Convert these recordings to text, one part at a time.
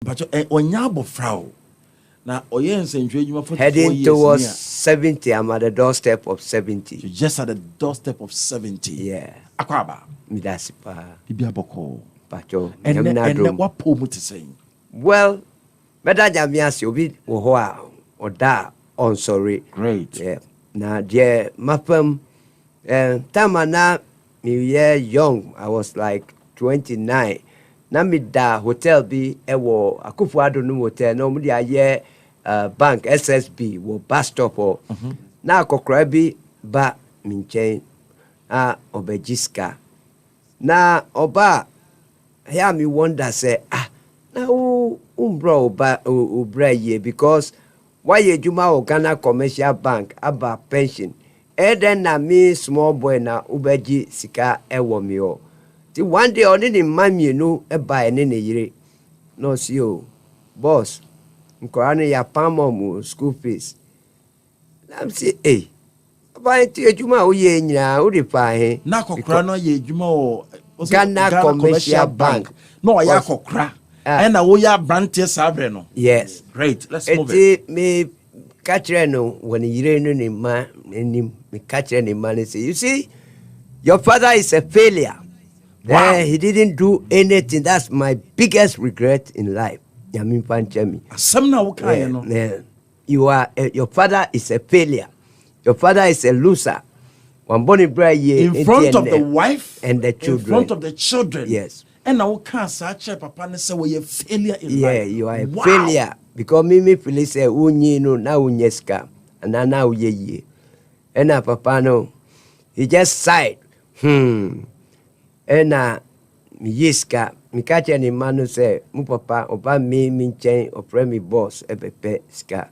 But onyabo frau. Now Oyen Senjuma for heading towards 70. I'm at the doorstep of 70. You're just at the doorstep of 70. Yeah. Akwaba. Midasipa. Ibiaboko. Pacho. And what poem to say? Well, better Jamias, you'll be or da on sorry. Great. Yeah. Now, dear, mapam, Tamana, me young, I was like 29. Namida hotel be ewo akufu adonu hotel no mudi aye bank SSB wo bus stop o na akokra bi ba minchen obejiska na oba hear me wonder say na umbro oba obra ye because why ye juma o Ghana commercial bank aba pension then na me small boy na ubeji sika ewo mi o. One day on any man you know buy any yere. No see you. Boss. Mkorane ya pamo school fees. I'm say, hey. Buy to juma o ye nya o de pa he. Na kokra no ye juma o Ghana commercial bank. No ya kokra. And na wo ya branch sabre no. Yes. Great. Let's move it. Me catch no when yere no ni man me catch any man say, you see, your father is a failure. Wow. He didn't do anything. That's my biggest regret in life. Yamin Panchemi. You are your father is a failure. Your father is a loser. In front of the wife and the children. In front of the children. Yes. And now can't say papa say we a failure in life. Yeah, you are a failure. Because me feel say unyi no na unyeska and na uye. And na papa no. He just sighed. Ena miyiska mikache ni manu se mu papa oba mi nchen opre mi boss epepe ska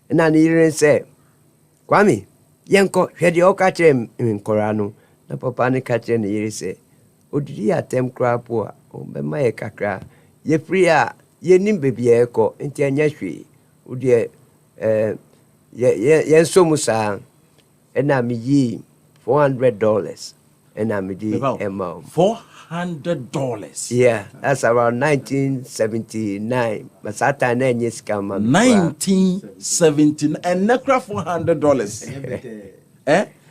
ena ni ire se kwami yenko hwede o kache nkora no na papa ni kache ni ire se odiri atem kra po a o be ma ye kakra ye free a ye nim bebi e ko enti anya hwe odie ye so musa ena mi yi $400. And I'm amount $400. Yeah, that's around 1979. But that time, 1979, and nekra $400.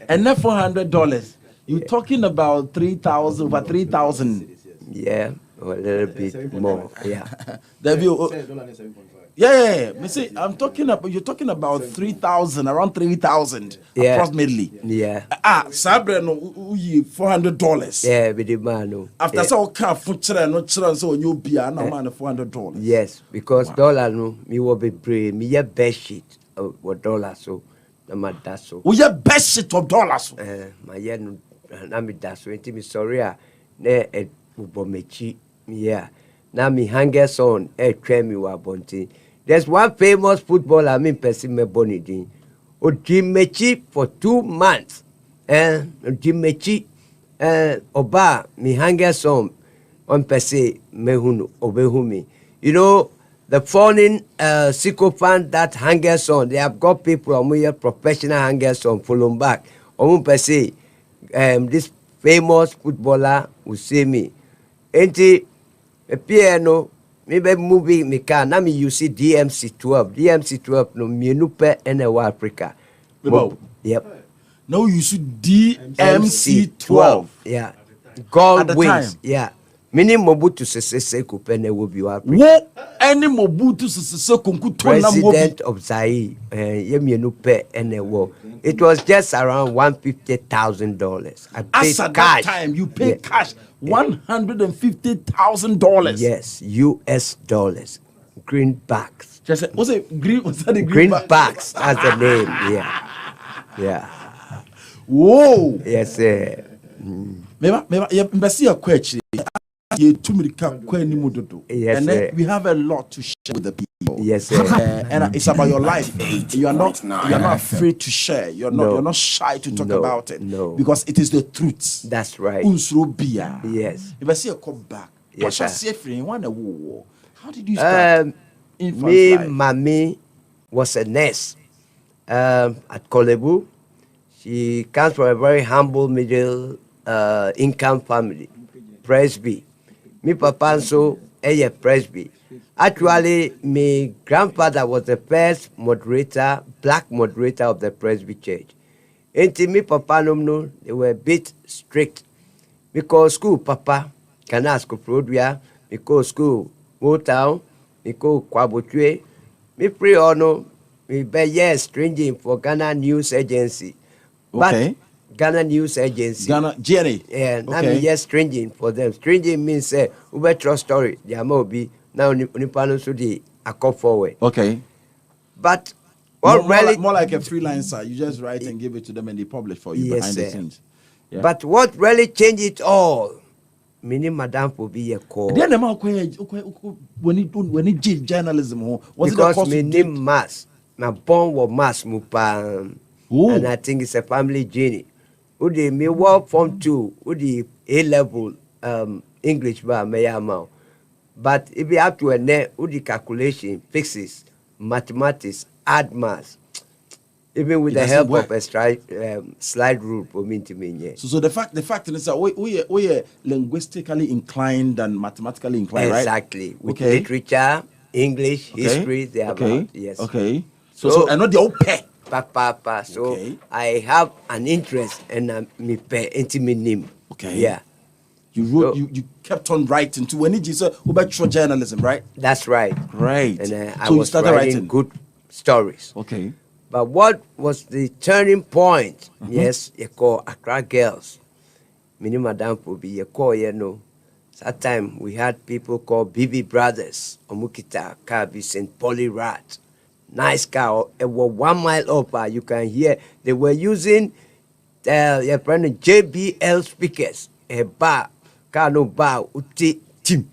And that $400. You're talking about 3,000 over 3,000. Yeah, or a little bit more. Yeah. Yeah. I'm talking about, you're talking about 3,000, around 3,000 approximately. Yeah. Sabre no $400. Yeah, with the man. After so can no children so you be a man $400. Yes, because dollar no me will be pray me your best sheet of dollar so na that so. We your best sheet of dollars. My yeah no na me that so enti me sorry na ubomechi yeah. Now me hangers on me wa bonti. There's one famous footballer person me bonidi. Ojimechi for 2 months. Ojimechi oba me hangers on person me hunu obehumi. You know the foreign sycophant that hangers on. They have got people here professional hangers on follow back. Person this famous footballer will see me. Enti piano maybe movie me car na me use DMC12 no mienupe ene wa Africa. Yep. Now you see DMC12. Yeah. Gold wings. Yeah. Mini Mobutu Sese Kupene will be Africa. What any Mobutu Sese President of Zaire yemienupe ene wo. It was just around $150,000. I paid at cash. That time you pay cash $150,000. Yes, US dollars. Greenbacks. Just was it green? Was that the Greenbacks? That's the name. Yeah. Whoa. Yes, sir. Yes, and we have a lot to share with the people. Yes, sir. And it's about your life. You are not afraid to share. You're not shy to talk about it. No. Because it is the truth. That's right. Yes. If I see a come back, yes, how did you start? Me, mommy was a nurse at Kolebu. She comes from a very humble middle income family. Presby. Me papa so Presby. Actually, my grandfather was the first moderator, black moderator of the Presby Church. And me papa no, they were a bit strict. Because school papa, can ask Prodria, because school, Motown, because Kwabotwe, me pre or no, me be yes, stringing for Ghana News Agency. Okay. But Ghana News Agency. Ghana, Jenny. Yeah, now Okay. me yes, stringing for them. Stringing means say, Uber trust story, there may be now Nipano Sudi, I come forward. Okay. But what really. More like a freelancer. You just write and give it to them and they publish for you behind the scenes. Yeah. But what really changed it all? Meaning, Madame will be a call. Then when he did journalism, was because it my name Mass, my born was Mass Mupa, and I think it's a family journey. Udi me work from 2, udi A level English ba me amount. But if you have to a net, udi calculation, fixes, mathematics, add maths. Even with the help of a slide rule for me to mean, yeah. So the fact is that we are linguistically inclined and mathematically inclined, exactly. Right? With literature, English, history, they are about, yes. Okay. So I know the old pay. Papa. So I have an interest and me pay intimate name. Okay. Yeah. You wrote. You kept on writing to when you said about journalism, right? That's right. Right. And I was started writing good stories. Okay. But what was the turning point? Yes, you call Accra Girls. Mini Madame Pobi, you call, you know. That time we had people called BB Brothers, Omukita, Kabi, St. Polly Rat. Nice car. It was 1 mile up. You can hear they were using your friend JBL speakers. A bar, car no bar, uti, team.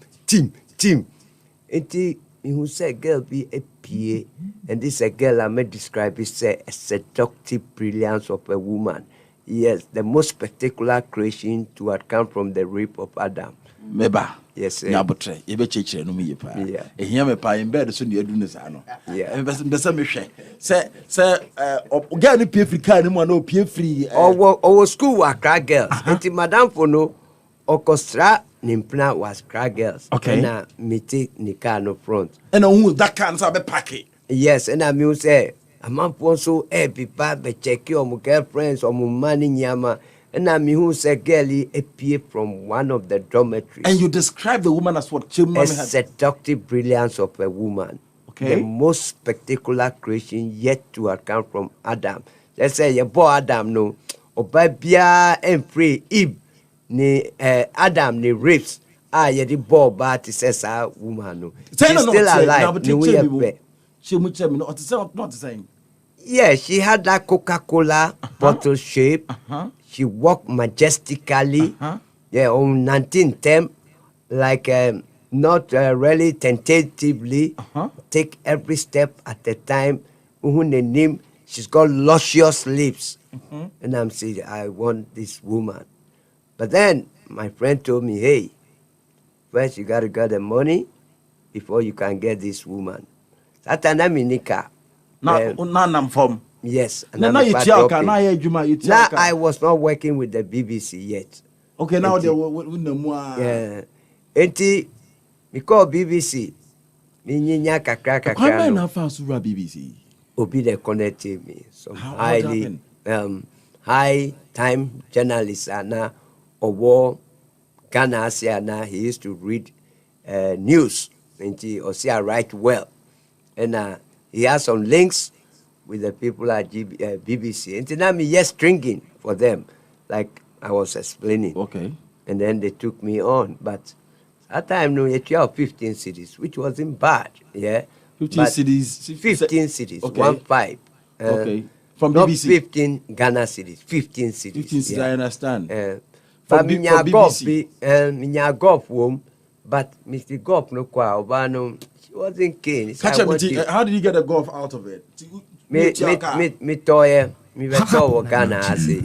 Enti, who said girl be a PA, and this a girl I may describe is a seductive brilliance of a woman. Yes, the most spectacular creation to have come from the rib of Adam. Meba. Yes, sir. Nyabotre. Ebe cheche no me pa. Yeah. Ehia me pa in bed so ne adu ne sa no. Yeah. Mbese me hwe. Se oga ni pie free car ni mo na pie free. Our school were Accra Girls. Enti Madame Fono orchestra nimpna was Accra Girls. Okay. Na miti ni car no front. And who that can say be pack it. Yes, and I mean say a man so people be check your girlfriends or money nyama. And I mean who said girlie appear from one of the dormitories. And you describe the woman as what? A seductive brilliance of a woman. Okay. The most spectacular creation yet to have come from Adam. Let's say your boy Adam no. Obabia and free Eve ni Adam ni rapes. You the boy but it says a woman no. She's still alive. Not the same. Yeah, she had that Coca-Cola bottle shape. She walked majestically. Yeah, on 1910, like not really tentatively. Take every step at a time. She's got luscious lips. And I'm saying, I want this woman. But then my friend told me, hey, first you got to get the money before you can get this woman. That time I'm in Nika. Yes. Now I was not working with the BBC yet. Okay, now they're with the more. Yeah. Enti, because BBC, minyinya kakra. Why not fast BBC? Obi they connected me. Some highly high time journalists and now war Ghana Asia now he used to read news. Enti Osia write well. And he has some links with the people at BBC. And then I'm stringing for them, like I was explaining. Okay. And then they took me on. But at that time, no, you have 15 cities, which wasn't bad. Yeah. 15 cities. 15 cities. Okay. 1-5. Okay. From not BBC. 15 Ghana cities. 15 cities. 15 cities. Yeah. I understand. But BBC. golf womb. But Mr. Golf no kwa obano. She wasn't keen. How did you get a golf out of it? Me toye me beto Ghana ase.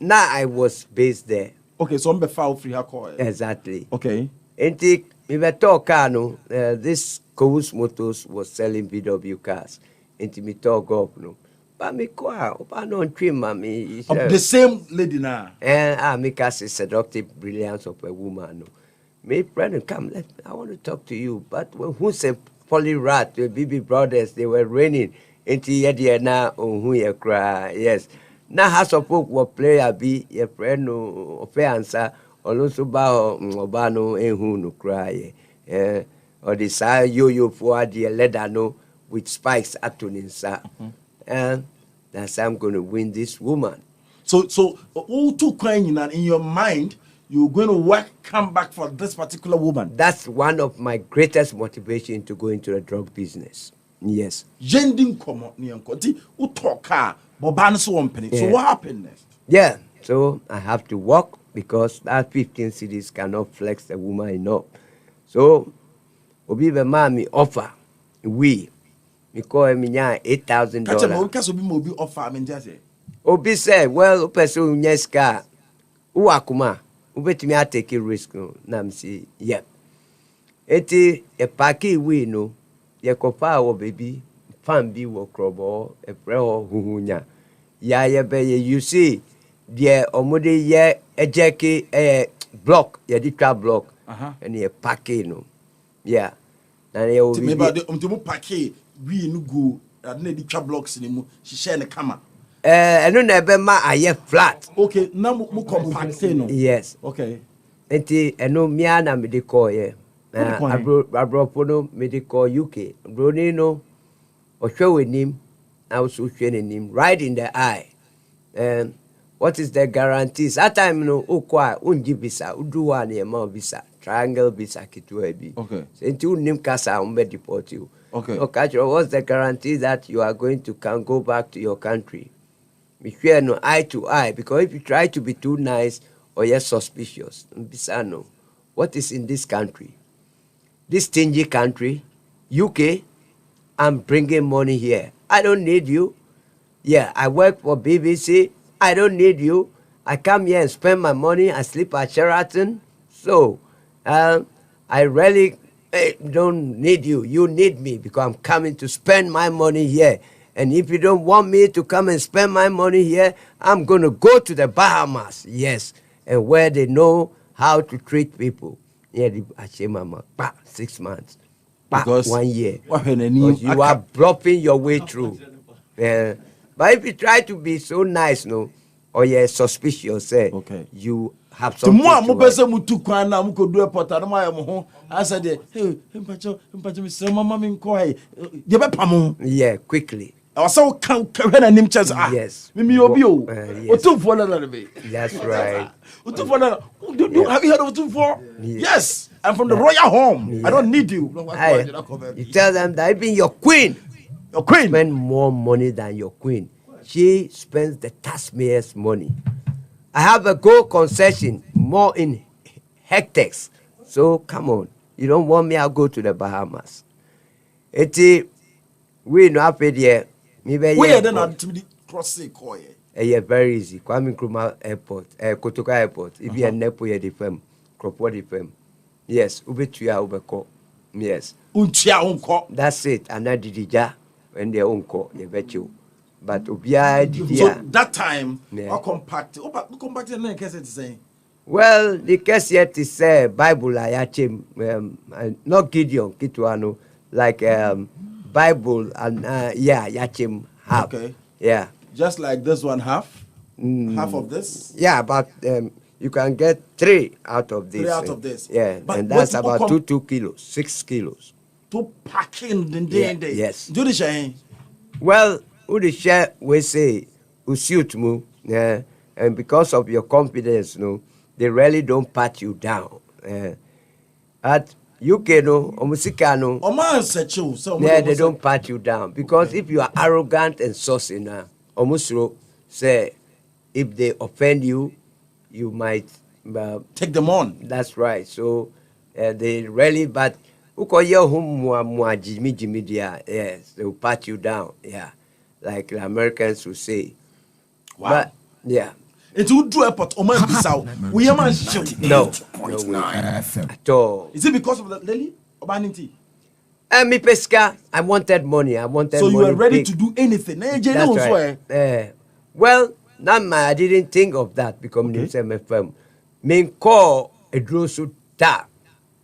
Now I was based there. Okay, so I'm be foul free her. Exactly. Okay. Enti me beto Kano. This Kowus Motors was selling VW cars. Enti me to golf no. But me kwa, opa no trim mami. Of the same lady now. And make us a seductive brilliance of a woman. No. Me friend come, I want to talk to you. But when who said polyrat, the BB brothers, they were raining into yedia na who ye cry. Yes. Now has a book what player be your friend no answer or no so ba obano and who no cry. Or the side yo for the leather no with spikes at inside. And that's how I'm going to win this woman. So all two crying in your mind, you're going to come back for this particular woman. That's one of my greatest motivation to go into the drug business. Yes. So what happened next? Yeah. So I have to work because that 15 cities cannot flex the woman enough. So Obi the mommy offer we call him $8,000. Obi said, well, person nyeska uwakuma ubetimi a take a risk no na msi yep. Eti e paki we no ye kofa wo baby fan bi wo krobo e pre ho huhunya ya ye be you see the omode ye ejeki block ye di twa block and ye paki no yeah na ye obi me ba de paki we no go na di twa blocks ni mu hihye ne kama. No never ma aye flat. Okay, now mu compact no. Yes. Okay. Enti eno mia na me de call ye. Abro no me de call UK. Broni no o hwe wenim na wo so hwe nenim right in the eye. What is the guarantees? That time no okwa unji visa, udu one e ma visa. Triangle visa kitu ebi. Okay. So enti unim kasa umbe deport you. Okay. Okay, what's the guarantee that you are going to go back to your country? We share no eye to eye, because if you try to be too nice or you're suspicious, Bisano, what is in this country? This stingy country, UK, I'm bringing money here. I don't need you. Yeah, I work for BBC. I don't need you. I come here and spend my money. I sleep at Sheraton. So, I really don't need you. You need me because I'm coming to spend my money here. And if you don't want me to come and spend my money here, I'm going to go to the Bahamas. Yes. And where they know how to treat people. Yeah, I say, Mama, 6 months. Because 1 year. Because you are bluffing your way through. But if you try to be so nice, no, or you're suspicious, okay, you have something to yeah, quickly. Also, yes. That's right. Have you heard of Utufo? Yes. I'm from the royal home. Yeah. I don't need you. You tell them that even your queen spend more money than your queen. She spends the taxpayers' money. I have a gold concession more in hectares. So come on. You don't want me, I'll go to the Bahamas. We no have it here. Where then are to cross the coy? Yeah, very easy. Kwame Nkrumah Airport, Kotoka Airport. If you are Nepo, you're the firm. Kropo the firm. Yes, Ubetuya Ubeko. Yes. Untia unko. That's it. And I did it when they unko, you bet you. But Ubia did so that time, I compact. Compact the case it's saying. Well, the case yet is Bible I not Gideon, Kituano, like Bible and yeah, Yachim half. Okay. Yeah. Just like this one half? Half of this? Yeah, but you can get 3 out of this. 3 out of this. Yeah, but and that's about 2 kilos, 6 kilos. To packing the day and day. Yes. Do the share? Well, who the share we say suit me, yeah, and because of your confidence, no, they really don't pat you down. At UK no, Omusika yeah, they don't pat you down because if you are arrogant and saucy now, Omusro say if they offend you, you might take them on. That's right. So they really, but yes, they will pat you down. Yeah, like the Americans will say. Wow. But yeah. It would do airport Oman Bissau. We are no at all. Is it because of the lady or banity? Me pesca. I wanted money. So you money were ready big. to do anything. That's right. Well, I didn't think of that because Okay. me say my firm. Me call a draw so tap.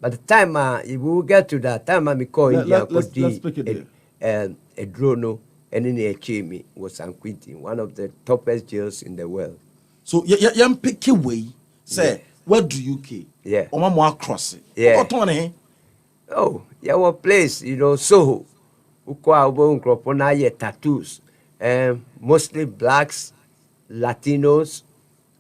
By the time if we get to that time, me call India Let's pick it there. a draw no, and then he me was San Quentin, one of the toughest jails in the world. So you pick away. Say, where do you key? Yeah. Or more cross it. Yeah. Tony. Oh, yeah, what place, Soho. Ukwa ubo unkropona ye tattoos. Mostly blacks, Latinos,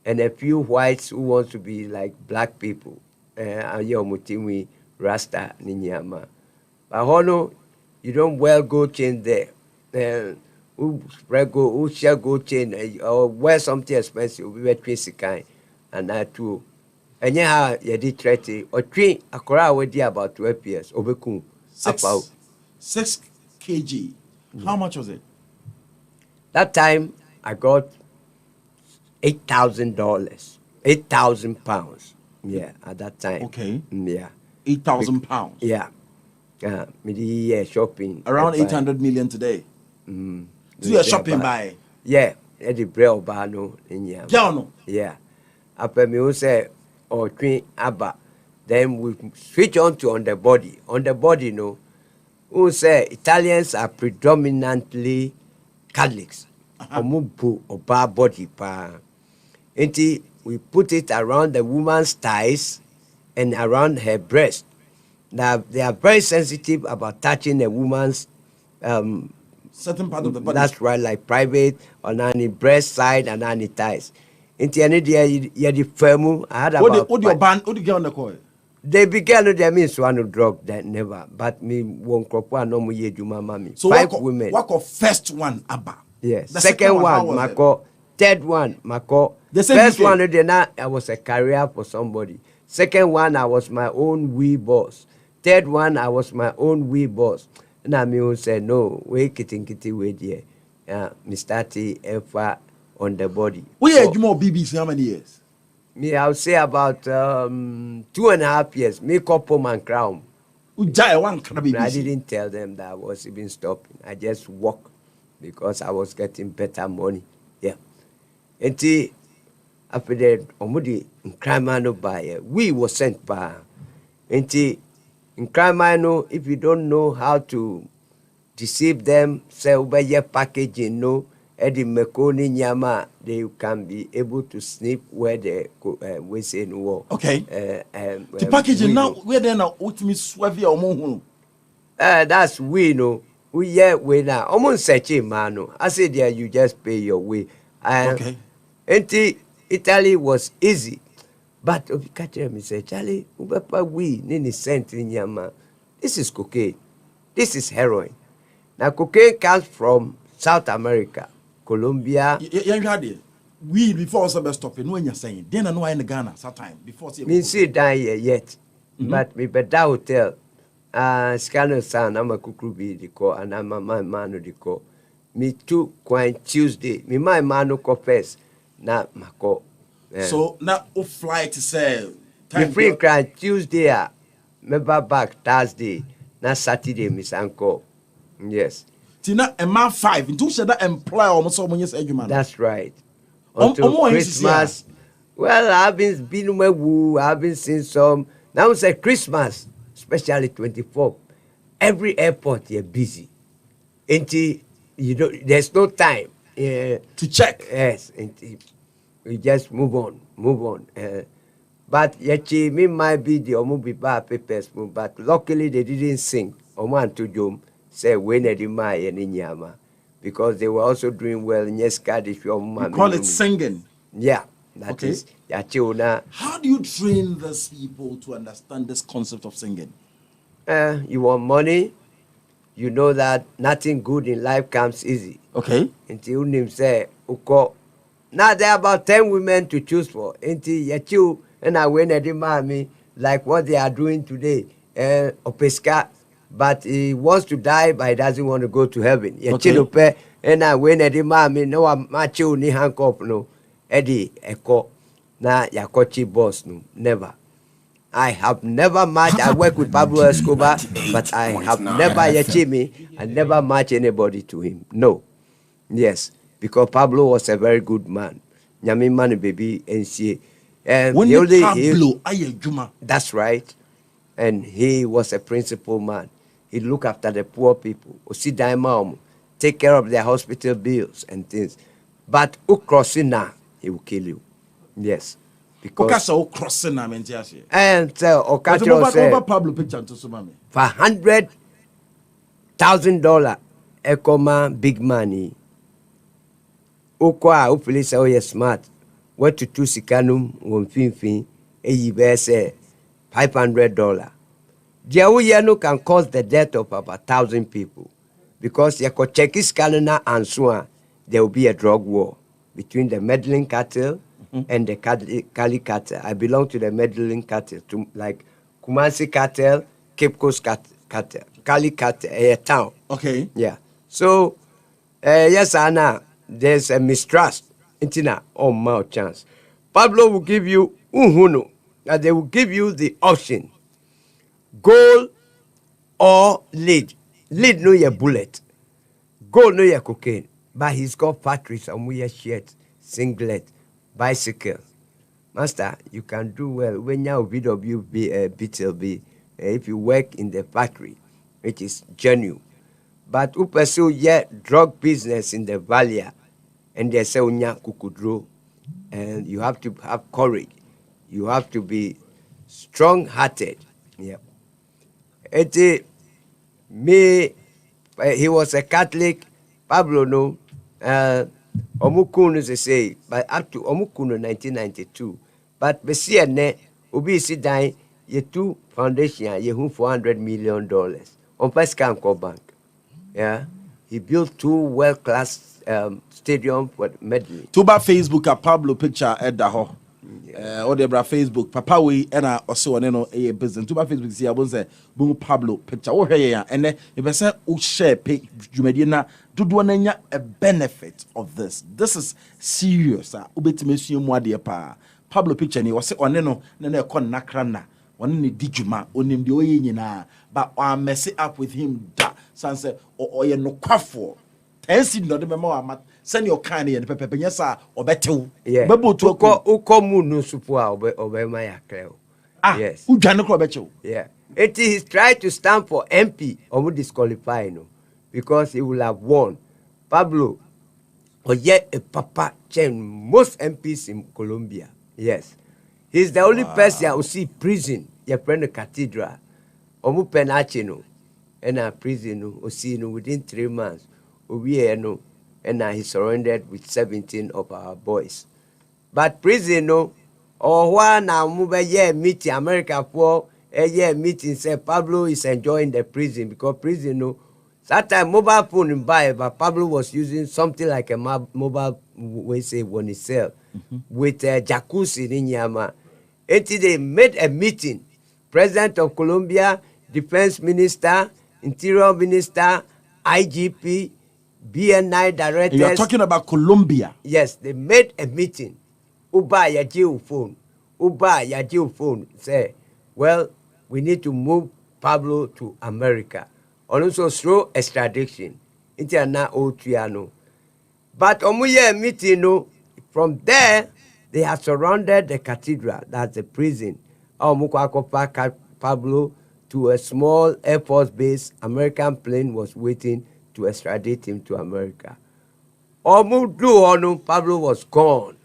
and a few whites who want to be like black people. Aye omutiwi Rasta Ninyama. But hono, you don't wear gold chain there. Who spread gold, who share gold chain, or wear something expensive, we wear tracy kind, and that too. And yeah, you did 30 or 3, a corral with about 12 years, overcome. 6 kg. How much was it? That time, I got $8,000, 8,000 pounds. Yeah, at that time. Okay. Yeah. 8,000 pounds. Yeah. Me shopping. Around 800 million today. So you're shopping by? Yeah. Eddie Braille Bano in yeah. Yeah. After me who say or twin abba. Then we switch on to on the body. On the body, who say Italians are predominantly Catholics. Omubu oba body pa. Until we put it around the woman's thighs and around her breast. Now they are very sensitive about touching a woman's certain part of the body. That's right, like private on any breast side and any thighs. Into any day you the firm. I had about what your band? What do you get on the coil? They began to their means one drug that never. But me won't crop one no more ye do my mommy. So 5 women. What called first one abba? Yes. The second one, Mako. Third one, Mako. The first one, then I was a career for somebody. Second one, I was my own wee boss. Third one, I was my own wee boss. And I mean, say no, we kitty wait here. Mr. T, Alpha on the body. We had more BBC how many years? Me, I'll say about 2.5 years. Me couple and crown. I didn't tell them that I was even stopping. I just walked because I was getting better money. Yeah. And after that, omudi nkramano by we were sent by. And nkramano, if you don't know how to deceive them, say over your packaging, Eddie Mekoni Nyama, they can be able to sniff where they we say no war. Okay. The packaging now where they now ultimate swavi or moon. That's we know. We now almost searching man. I said yeah, you just pay your way. Okay. And Italy was easy. But if you catch me say, Charlie, we need cent in Yama. This is cocaine. This is heroin. Now cocaine comes from South America. Colombia. We before us stopping when you're saying then I know in Ghana sometime before me see down here yet. But me better hotel. Scanner son, I'm a kukubi the call and I'm a man the call. Me too quite Tuesday. Me my man no confess. Not my call. So now flight to say me free cry Tuesday. Me back Thursday. Not Saturday, Miss Uncle. Yes. Tina a man 5 into should that employ almost so many years. That's right. Until Christmas. Well, I've been my woo, I've been seeing some. Now it's a Christmas, especially 24. Every airport you're busy. Until there's no time to check. Yes, we just move on. But yachi me might be the omubi bar papers, but luckily they didn't sing. Oman to Jom. Say when Nyama, because they were also doing well in Yeskadish. You call it singing. Yeah, that is. How do you train these people to understand this concept of singing? You want money, you know that nothing good in life comes easy. Okay. Until him say, Uko. Now there are about 10 women to choose for. Until Yachu and I went at the like what they are doing today. Opeska. But he wants to die, but he doesn't want to go to heaven. Okay. And I went at the mommy, no, I'm macho, ni handcuff, no. Eddie, echo, na yakochi boss, no, never. I have never matched. I work with Pablo Escobar, but I have never me. I never match anybody to him. No. Yes, because Pablo was a very good man. Nyami man baby and she. That's right. And he was a principal man. He looked after the poor people. Take care of their hospital bills and things. But Ukrosina, he will kill you. Yes. Because and Okacho said Pablo picture to Sumami. for $100,000 Ekoma big money. Ukwa upili say oh you smart. What to two sikanum won finfin eyi be say $500. Diawuyano can cause the death of about 1,000 people because you could check his calendar and so on. There will be a drug war between the Medellin cartel and the Cali cartel. I belong to the Medellin cartel, to like Kumasi cartel, Cape Coast cartel, Cali cartel, a town. Okay. Yeah. So, yes, Anna, there's a mistrust. Intina, oh, my chance. Pablo will give you uhuno, and they will give you the option. Gold or lead. Lead no your bullet. Gold no your cocaine. But he's got factories and we shirt, singlet, bicycle. Master, you can do well when you're VW BTLB if you work in the factory, which is genuine. But who pursue yet drug business in the valley and they say unya kukudro, and you have to have courage. You have to be strong-hearted. Yeah. Me, he was a Catholic. Pablo no, Omukunu they say, but up to Omukunu 1992. But Besiane, Ubi Sidai, ye two foundation, ye who $400 million on Pescanco Bank. Yeah, he built 2 world-class stadium for Medellin. Tuba Facebook a Pablo picture at the ho. Or Debra Facebook, Papa we and I also no a business. Tuba Facebook see I was a boom Pablo picture. Oh here and then if I say share pay Jumedina do a benefit of this. This is serious. Ubetimesu mwa de pa. Pablo picture ni was on no na kon nakrana. One ni dijuma onim de oye nyina but I mess it up with him da sanse or ye no kwafo. Tensi no de memo send your kind and pepe penyesa obetew. Yeah. Bebo to ukomu no supua obema ya kreo. Yes. Ujane ko obetew. Yeah. It is try to stand for MP or disqualify no because he will have won. Pablo or yet a papa chain most MPs in Colombia. Yes. He's the only person who see prison. You friend the cathedral. Omu penache no. And a prison no see no within 3 months. We no. And he surrendered with 17 of our boys. But prison no. Or one now move a year meeting America for a year meeting say Pablo is enjoying the prison because prison no. That time mobile phone in buy, but Pablo was using something like a mobile we say when he sell with a jacuzzi in Yama. Until they made a meeting. President of Colombia, Defense Minister, Interior Minister, IGP, BNI directors. You are talking about Colombia. Yes, they made a meeting. Uba your phone. Say, well, we need to move Pablo to America. And also through extradition. Interna Otriano. But omuye meeting no. From there, they have surrounded the cathedral, that's the prison. Pablo to a small Air Force base. American plane was waiting to extradite him to America. Pablo was gone.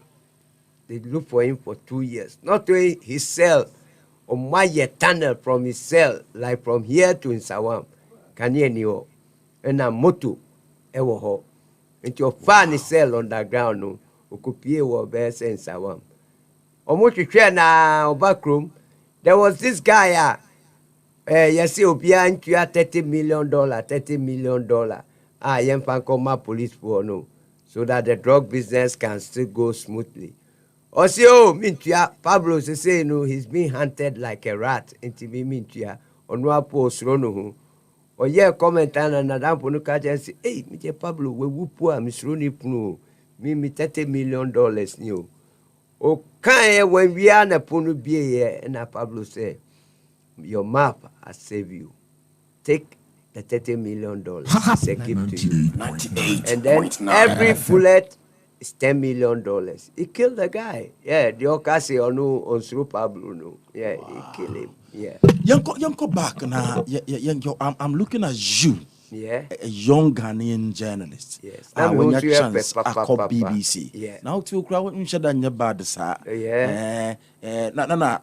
They looked for him for 2 years. Not only his cell, or my tunnel from his cell, like from here to Insawam. Kanye and a moto, ewo into your funny cell underground, no, Ukupie or Bess and Sawam. Almost na back room, there was this guy, yes, Obia into $30 million, $30 million. Yam Pankoma police for no, so that the drug business can still go smoothly. Also, Mintia, Pablo say no, he's being hunted like a rat into me, Mintia, on one post, Rono. Or yeah, comment and another Ponuka and say, hey, Mr. Pablo, we whoop poor Miss Rooney Pno, me $30 million new. Okay, when we are na punu be here, and Pablo say, your map has saved you. Take the $30 million. It's a gift to you. And then every bullet is $10 million. He killed the guy. Yeah, the Okasi on through Pablo. No. Yeah, he killed him. Yeah. Yanko back now. I'm looking at you. Yeah. A young Ghanaian journalist. Yes. When your chance I call BBC. Yeah. Now to crowd in your bad sir. Yeah. Na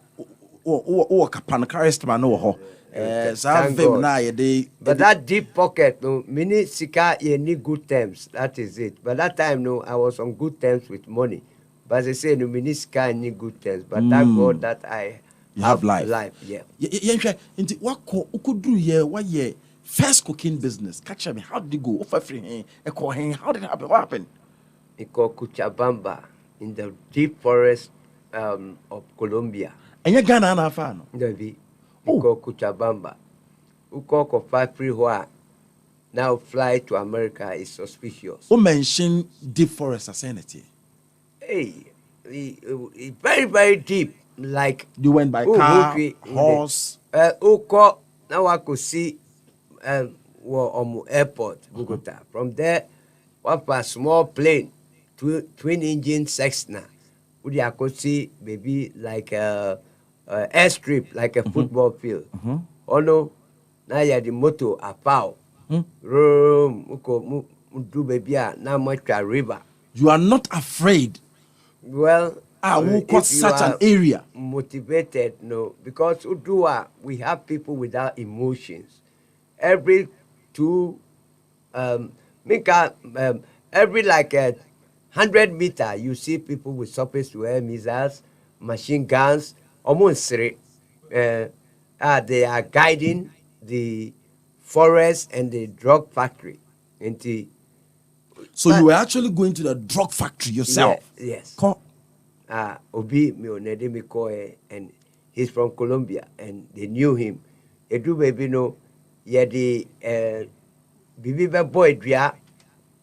kapan charisma no ho. Thank God. But that deep pocket, no, mini sika ye need good terms. That is it. But that time, no, I was on good terms with money. But they say no, mini sika need good terms. But thank God that I have life. Yeah. Into what could do here? What year? First cooking business. Catch me. How did it go? How did it happen? What happened? It called Kuchabamba in the deep forest of Colombia. And you're Ghana na fan. Called Kuchabamba. Who call factory where now fly to America is suspicious. Who mentioned deep forest sanity? Hey, very, very deep. Like you went by car, horse. Who call now I could see airport, Bogota. From there, what a small plane, twin engine Cessna. Would you could see maybe like a airstrip, like a football field. Oh no, now you the motor a pow. Do baby now much a river. You are not afraid. Well, who got such an area? Motivated, no, because we have people without emotions. Every every like 100 meters, you see people with surface to air missiles, machine guns, almost three. They are guiding the forest and the drug factory. So you were actually going to the drug factory yourself? Yes. Obi Mionedemikoe, and he's from Colombia, and they knew him. Edu baby no, yeah the bibi boy dria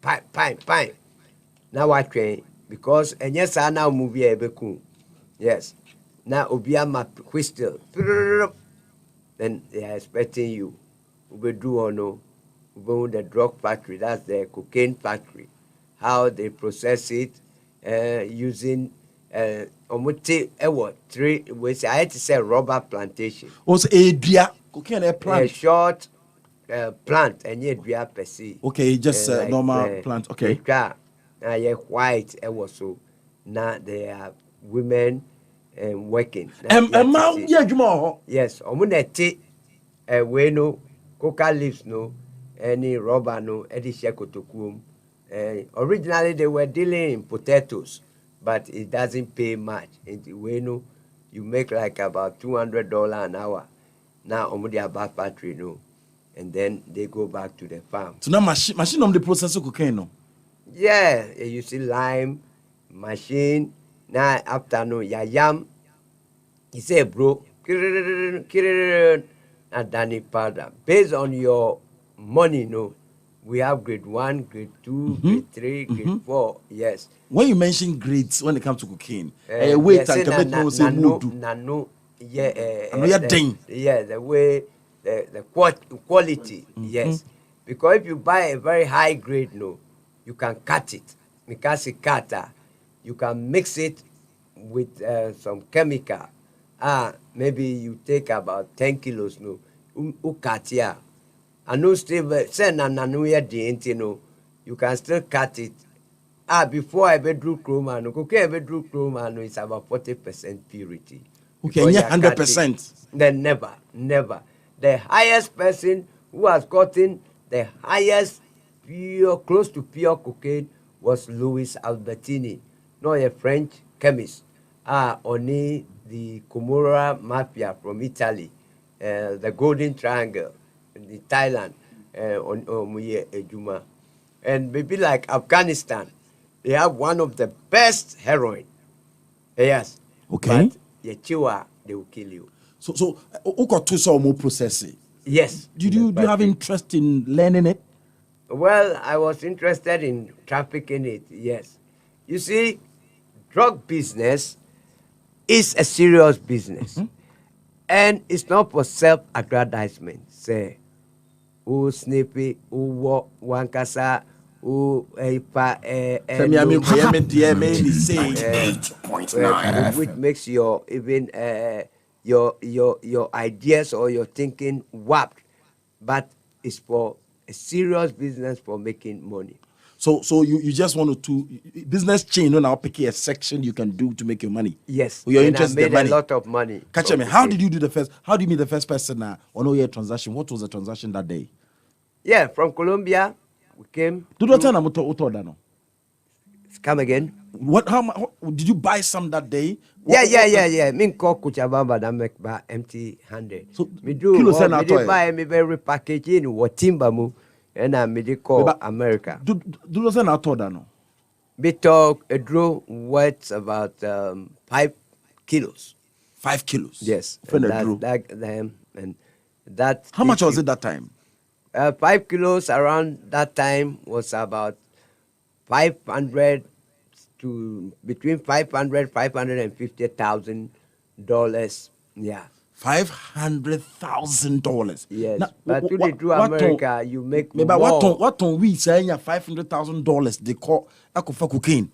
pine. Now I train because and yes I now movie ebeku. Yes. Now Obia map whistle. Then they are expecting you. Ube do or no. Ube the drug factory, that's the cocaine factory. How they process it using three ways. I had to say rubber plantation. Was a dria cocaine plant? A short plant and yet dria per se. Okay, just like, normal plant. Okay. Now yeah, white was so. Now they are women working. Yes, we no coca leaves no any rubber no any shekotokum. Originally they were dealing in potatoes, but it doesn't pay much. You make like about $200 an hour. Now omudi about factory no, and then they go back to the farm. So now machine on the process of cocaine no. Yeah, you see lime machine. Now after no yam, he say bro, Danny powder based on your money no. We have grade 1, grade 2, grade 3, grade 4. Yes. When you mention grades, when it comes to cocaine, wait and commit say nano, the way the quality. Yes. Because if you buy a very high grade, no, you can cut it. Because you can mix it with some chemical. Maybe you take about 10 kilos, no, ukatia. And no still send no, you can still cut it. Before I drew chroma, no, cocaine drew chroma, no, it's about 40% purity. Okay, yeah, 100%. Then never. The highest person who has gotten the highest pure, close to pure cocaine was Louis Albertini, not a French chemist. Only the Comorra Mafia from Italy, the Golden Triangle, the Thailand, on Muye Ejuma. And maybe like Afghanistan, they have one of the best heroin. Yes. Okay. But Yechiwa, they will kill you. So, got to some more processing. Yes. Do you have interest in learning it? Well, I was interested in trafficking it, yes. You see, drug business is a serious business. And it's not for self-aggrandizement. Say, who snippy, who walk, one casa, who which makes your even your ideas or your thinking warped. But it's for a serious business for making money. So you just want to business chain now pick a section you can do to make your money. Yes, you're and I interested made in money. a lot of money. Catch me. How did you do the first? How do you meet the first person on all your transaction? What was the transaction that day? Yeah, from Colombia, we came. Do not tell them. Come again. How did you buy some that day? Yeah. Me call Kuchabamba that make by empty-handed. So me do. Me did buy me very packaging what timber mu, and I me did call America. Do not say not no. We talk a draw weighs about 5 kilos. 5 kilos. Yes. And that. How much was it that time? 5 kilos around that time was about 500 to between $550,000. Yeah. $500,000. Yes. Now, but to the true America, you make more. What on we say $500,000 they call cocaine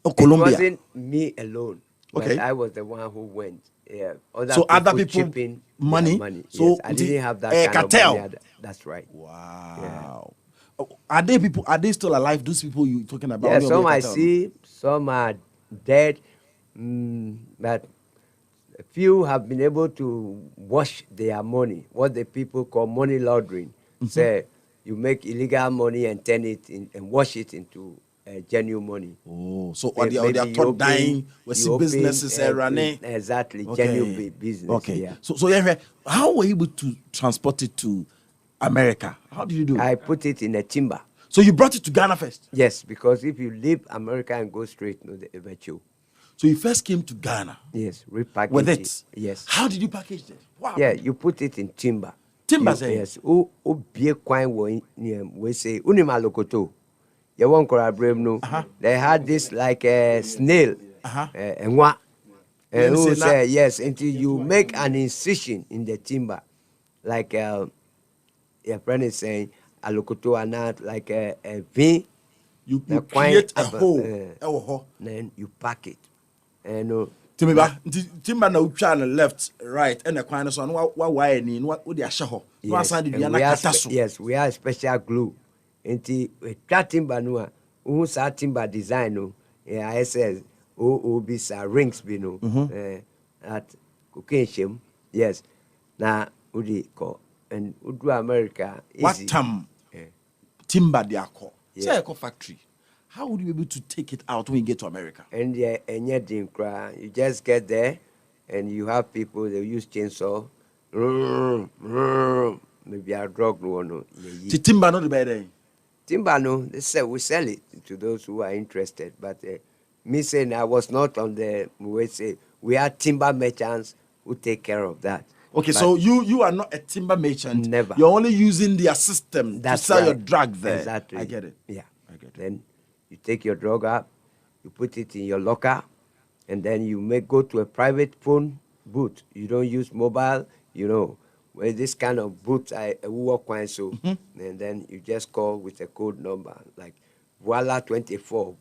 or Colombia? It wasn't me alone. Okay. But I was the one who went. Yeah. Other people chipping money. money. So yes. I didn't have that kind cartel. of money. That's right. Wow. Yeah. Are they still alive? Those people you talking about? Yeah, some I see, some are dead, but a few have been able to wash their money, what the people call money laundering. Say you make illegal money and turn it in and wash it into genuine money. Oh, so they are taught dying. We see businesses running. Exactly, genuine business. Okay, yeah. So how were you able to transport it to America? How did you do it? I put it in a timber. So you brought it to Ghana first? Yes, because if you leave America and go straight, no, they ever chew. So you first came to Ghana? Yes, repackage with it? Yes. How did you package it? Wow. Yeah, you put it in timber. Timber, yes. Be quite we say Unimalokoto. You won't collaborate no. They had this like a snail. And what? And who say yes until you make an incision in the timber, like your friend is saying. Alokoto are not like a V. You create a hole. Then you pack it. And timber na channel left, right, and the corner so what wire ni what they are show. Yes, we have special glue. Until that timber no, who sa timber design no. Yeah, I says be sa rings be no. At cocaine shame. Yes. Na udi ko and udu America easy. What time? Timber they are called. Say a factory. How would you be able to take it out when you get to America? And you just get there, and you have people. They use chainsaw. Maybe a drug no. The timber not the better. Timber no. They say we sell it to those who are interested. But me saying I was not on the. We say we are timber merchants who take care of that. Okay, but so you are not a timber merchant. Never. You're only using their system to sell your drug there. Exactly. I get it. Yeah. I get it. Then you take your drug up, you put it in your locker, and then you may go to a private phone booth. You don't use mobile, where this kind of booth I work on so, and then you just call with a code number like Voila 24,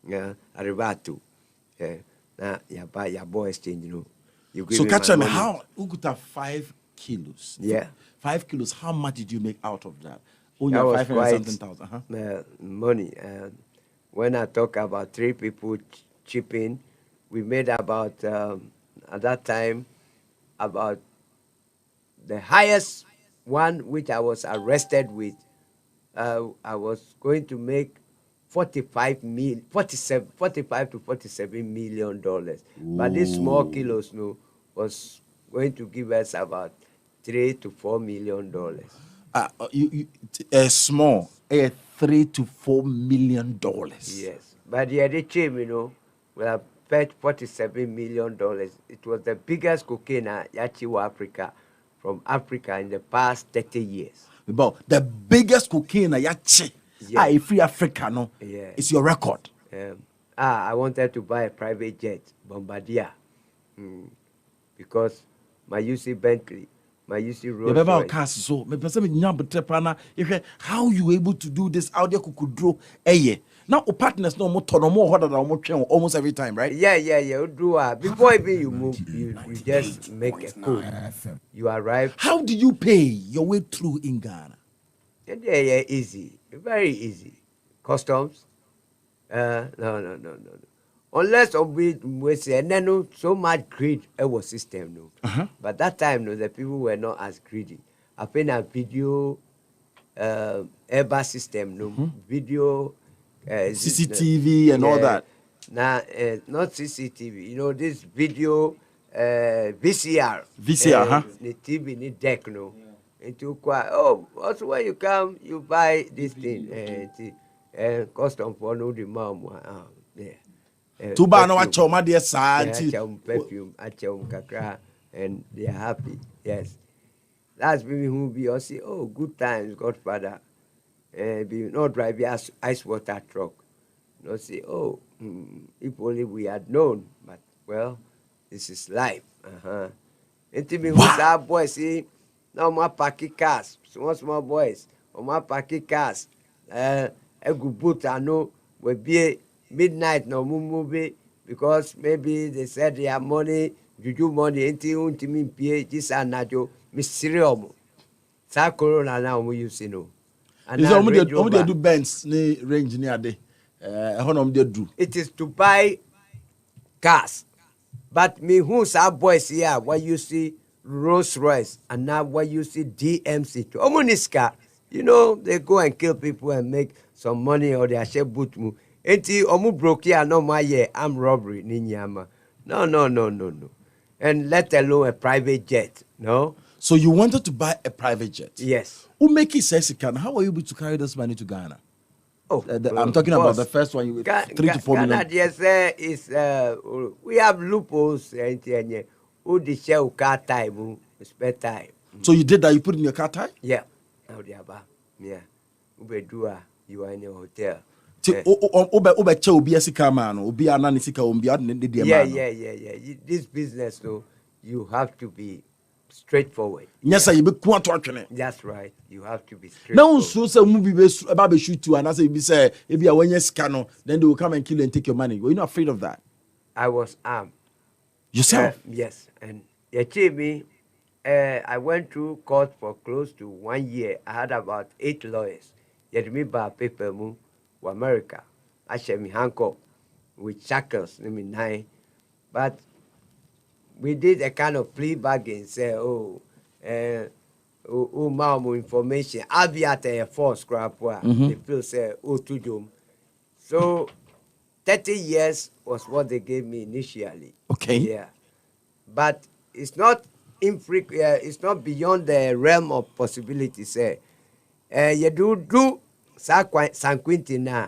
Arrivato. Now you buy your boy exchange, So catch me, how who could have 5 kilos? Yeah. 5 kilos, how much did you make out of that? That was 500,000. Money. When I talk about 3 people chipping, we made about, at that time, about the highest one which I was arrested with. I was going to make 45 to 47 million dollars. But these small kilos was going to give us about $3 to $4 million. Small, $3 to $4 million. Yes, but the other team, we have paid $47 million. It was the biggest cocaine Yachiwa Africa from Africa in the past 30 years. But the biggest cocaine Yachi, free Africa, no? Yeah. It's your record. I wanted to buy a private jet, Bombardier, because my UC Bentley, my UC Rolls Remember Royce. cars so me person me nya betrepana how you able to do this out there kukudro eye. Now partners no more tono more harder than almost every time, right? Yeah. Before even you move, you just make a code. You arrive. How do you pay your way through in Ghana? Yeah, easy, very easy. Customs. No. Unless we say, no, so much greed our system, no. But that time, no, the people were not as greedy. I think a video Airbus system, no, video CCTV and all that. Now, not CCTV, you know, this video VCR. VCR, The TV, the deck, no. Into quite, oh, also when you come, you buy this thing, custom for no the mom. Yeah. Too bad no watch my dear son. Perfume, kakra, and they are happy. Yes. That's me who be or say, oh, good times, Godfather. Be not drive ice water truck. Not say, oh, if only we had known. But well, this is life. And me who's our boys see now my packy cars, small boys, or my packy cars. A good boot I know will be midnight no movie because maybe they said they have money, juju money, until me pay this and najo, Mysterium. Sa corona now we use no. And is only do Benz ni range near day. Do. It is to buy cars. But me who's our boys here, what you see Rolls Royce and now what you see DMC to Omoniska. You know, they go and kill people and make some money or they share boot mu. Enti omu broke here no my year armed robbery ninyama. No. And let alone a private jet. No. So you wanted to buy a private jet? Yes. Who make it says can? How are you able to carry this money to Ghana? Oh, I'm talking about the first one. You 3 to 4 million. Ghana, yes, is we have loopholes. Who the shell car time, spare time. So you did that? You put it in your car tie? Yeah. Now the aba, yeah. Ubedua, you are in a hotel. Yeah. This business, though, you have to be straightforward. Yes, sir. That's right. You have to be now, straightforward. so some movie about to shoot you, and I say, if you are when you scan, then they will come and kill you and take your money. Were you not afraid of that? I was armed. Yourself? Yes. And me, I went through court for close to 1 year. I had about 8 lawyers. Yet me by paper move to America. I share me handcuff with shackles, 9. But we did a kind of plea bargain, say, more information. I'll be at a force scrap where the people say, to jum. So 30 years was what they gave me initially. Okay. Yeah. But it's not it's not beyond the realm of possibility, say. You do San Quentin na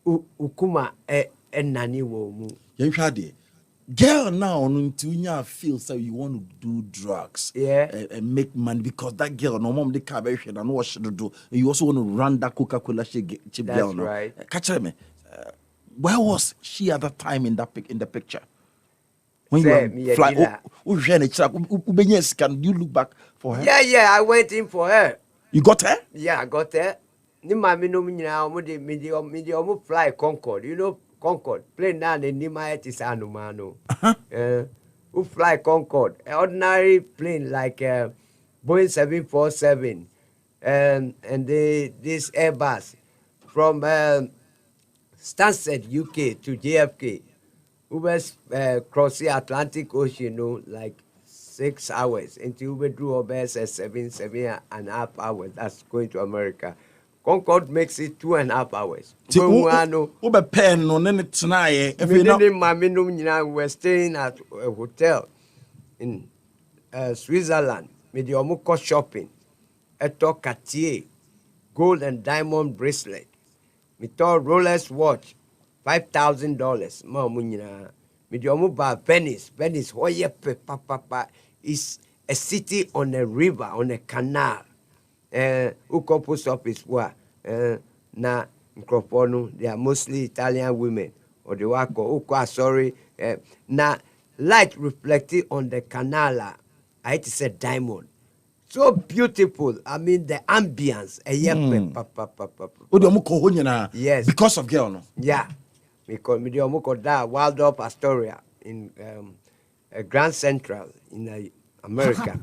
ukuma nani wo mu. Girl now until you feel so you want to do drugs, and make money because that girl no mom the car and know what she do. You also want to run that Coca-Cola chip girl. That's right. Catch me. Where was she at that time in the picture? When Say, you were fly, can you look back for her? Yeah, I went in for her. You got her? Yeah, I got her. Ni mami no minya omu fly Concorde. You know Concorde. Plane na ni ma etisanu mano. Who fly Concorde? An ordinary plane like Boeing 747 and this Airbus from Stansted, UK to JFK. We was crossing Atlantic Ocean, like 6 hours until we drew about 7.5 hours. That's going to America. Concorde makes it 2.5 hours. We're staying at a hotel in Switzerland. We shopping. I took Cartier, gold and diamond bracelet. We took Rolex watch, $5,000. Venice, is a city on a river, on a canal. Uko post office wa na Nkropono, they are mostly Italian women. Or the wako, sorry. Now, light reflecting on the canal, I hate to say diamond. So beautiful. I mean, the ambience. Yes. Because of girl, no? Yeah. Because me that Waldorf Astoria in Grand Central in America.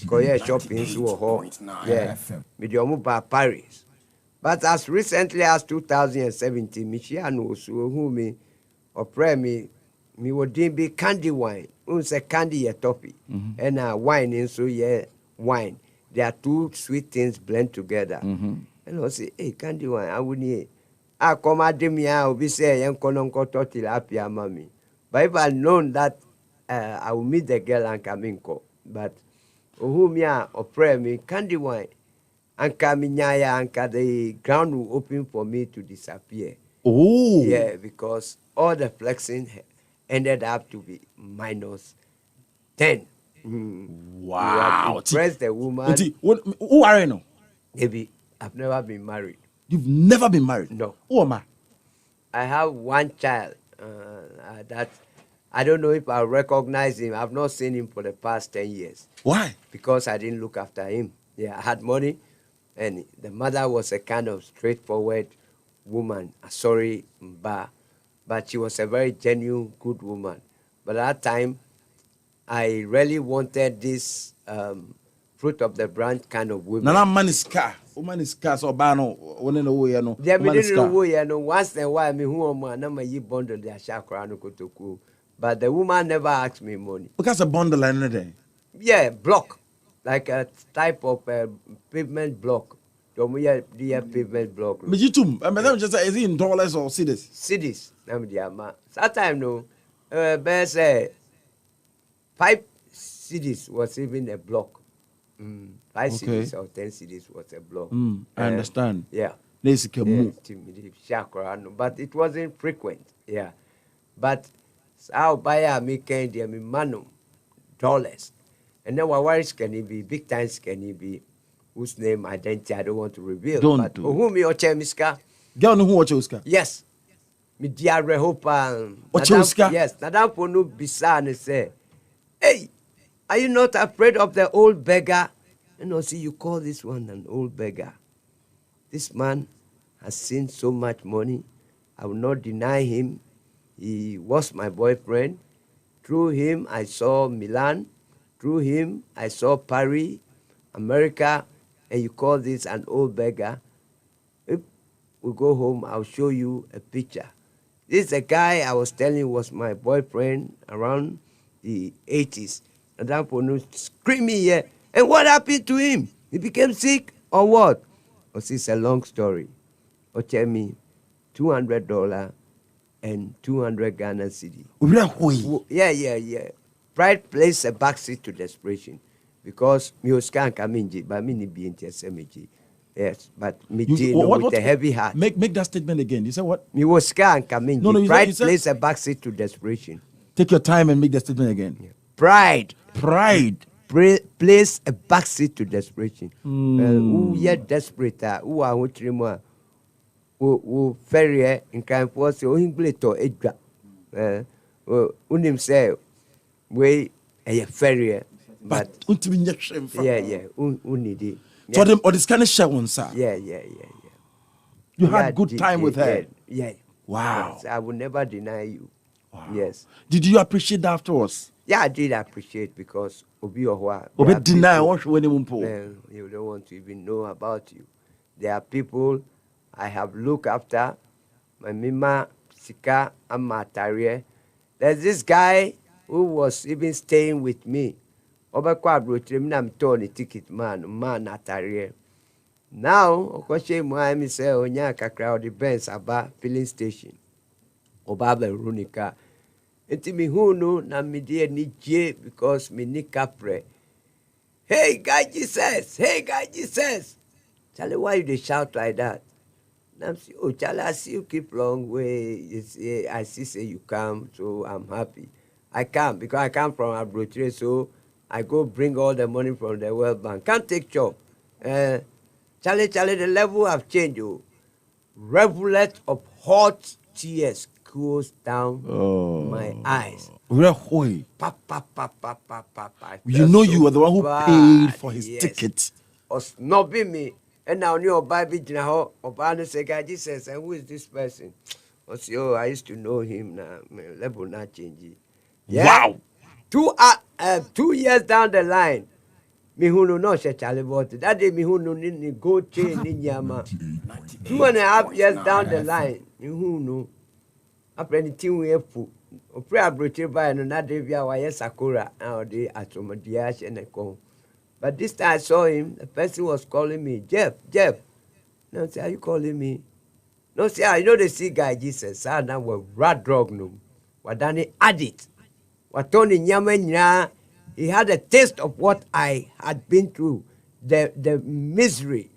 Koye shopping so yeah. Me Paris. But as recently as 2017, Michiano so who me or pray me would be candy wine. Unse candy ye toppy. And wine in so yeah wine. There are two sweet things blend together. And I say, hey, candy wine, I wouldn't. I come at them here, be say, young Kononko tilapia, mommy. But if I known that I will meet the girl and come in, but whom ya or pray me, candy wine, and Kaminyaya, and the ground will open for me to disappear. Oh, Yeah, because all the flexing ended up to be -10. wow. Press the woman. Who are you now? Maybe I've never been married. You've never been married? No. Who am I? I have one child that I don't know if I recognize him. I've not seen him for the past 10 years. Why? Because I didn't look after him. Yeah, I had money, and the mother was a kind of straightforward woman, sorry, but she was a very genuine, good woman. But at that time, I really wanted this fruit of the branch kind of women. Nana man is car. Woman is car. So bano. One in the way, no. They didn't know, you know. Once in a while, me who am I? Na ma yi bundle their chakra no kotoku. But the woman never asked me money. Because a bundle in there. Yeah, block, like a type of pavement block. Don't we have the pavement block? Me too. Madam just say, is it in dollars or cedis? Cedis. Nam di ama. Sometimes no. Best say 5 cedis was even a block. 5 cedis or 10 cedis was a block. I understand. Yeah. Yeah. But it wasn't frequent. Yeah. But I'll buy a me candy, me manum dollars. And then what worries can it be? Big times can it be? Whose name, identity, I don't want to reveal. Don't do. Who me or Chemiska? Girl, no who watch Oscar? Yes. Me dear Rehopa. Watch Oscar? Yes. Nadam Ponu Bisan say, hey, are you not afraid of the old beggar? You know, see, you call this one an old beggar. This man has seen so much money. I will not deny him. He was my boyfriend. Through him, I saw Milan. Through him, I saw Paris, America, and you call this an old beggar. If we go home, I'll show you a picture. This is a guy I was telling you was my boyfriend around the 80s. Madame Ponu screaming here. And what happened to him? He became sick or what? Oh, it's a long story. Oh, tell me, $200 and 200 Ghana cedi. Yeah. Pride plays a backseat to desperation because me can't come in, but me need be in TSMG. Yes, but me with a heavy heart. Make that statement again. You said what? Me was can't come in. No, pride plays a backseat to desperation. Take your time and make that statement again. Yeah. Pride plays a backseat to desperation. Who yet desperate? Who are who ferry in kind for so English to Edgar. Unim say we a ferry, but yeah, unidi. So them or this kind of share one, sir. Yeah. You had good time with her. Yeah. Wow. Yes, I will never deny you. Wow. Yes. Did you appreciate that afterwards? Yeah, I did appreciate because Obi Ohwa. Deny what you you don't want to even know about you. There are people I have looked after. My Mima Sika Amatarie. There's this guy who was even staying with me. I'm Tony ticket man Atarie. Now, Okoshe Moami say Onyaka crowd the Benz Aba filling station. Obaba Runika. Enti mi hunu na mi die ni je because mi ni capre. Hey, God Jesus! Hey, God Jesus! Charlie, why you they shout like that? I'm say, oh, Charlie, I see you keep long way. I see say you come, so I'm happy. I come because I come from Abrotre, so I go bring all the money from the World Bank. Can't take job. Charlie, the level have changed. Oh. rivulet of hot tears goes down my eyes. Rehoy. Pa, pa, pa, pa, pa, pa, pa. You know you were the one who paid for his Yes. ticket. Or snubbing me. And now new Bible Jinaho or Bano Sega Jesus, and who is this person? I say, oh, I used to know him now. Level not changing. Wow. 2 years down the line. Me who know no she Charlie Water. That day me who know ni gold chain ni nyama. 2.5 years down the line. Me who know. After anything we have put. O pray abroche by no na day via wire Sakura and the atomodiash and a con. But this time I saw him, the person was calling me, Jeff. No, say, are you calling me? No, say, I know the see guy, Jesus. I now was rat drug no. Wadani addict. Watoni nyama. He had a taste of what I had been through, the misery.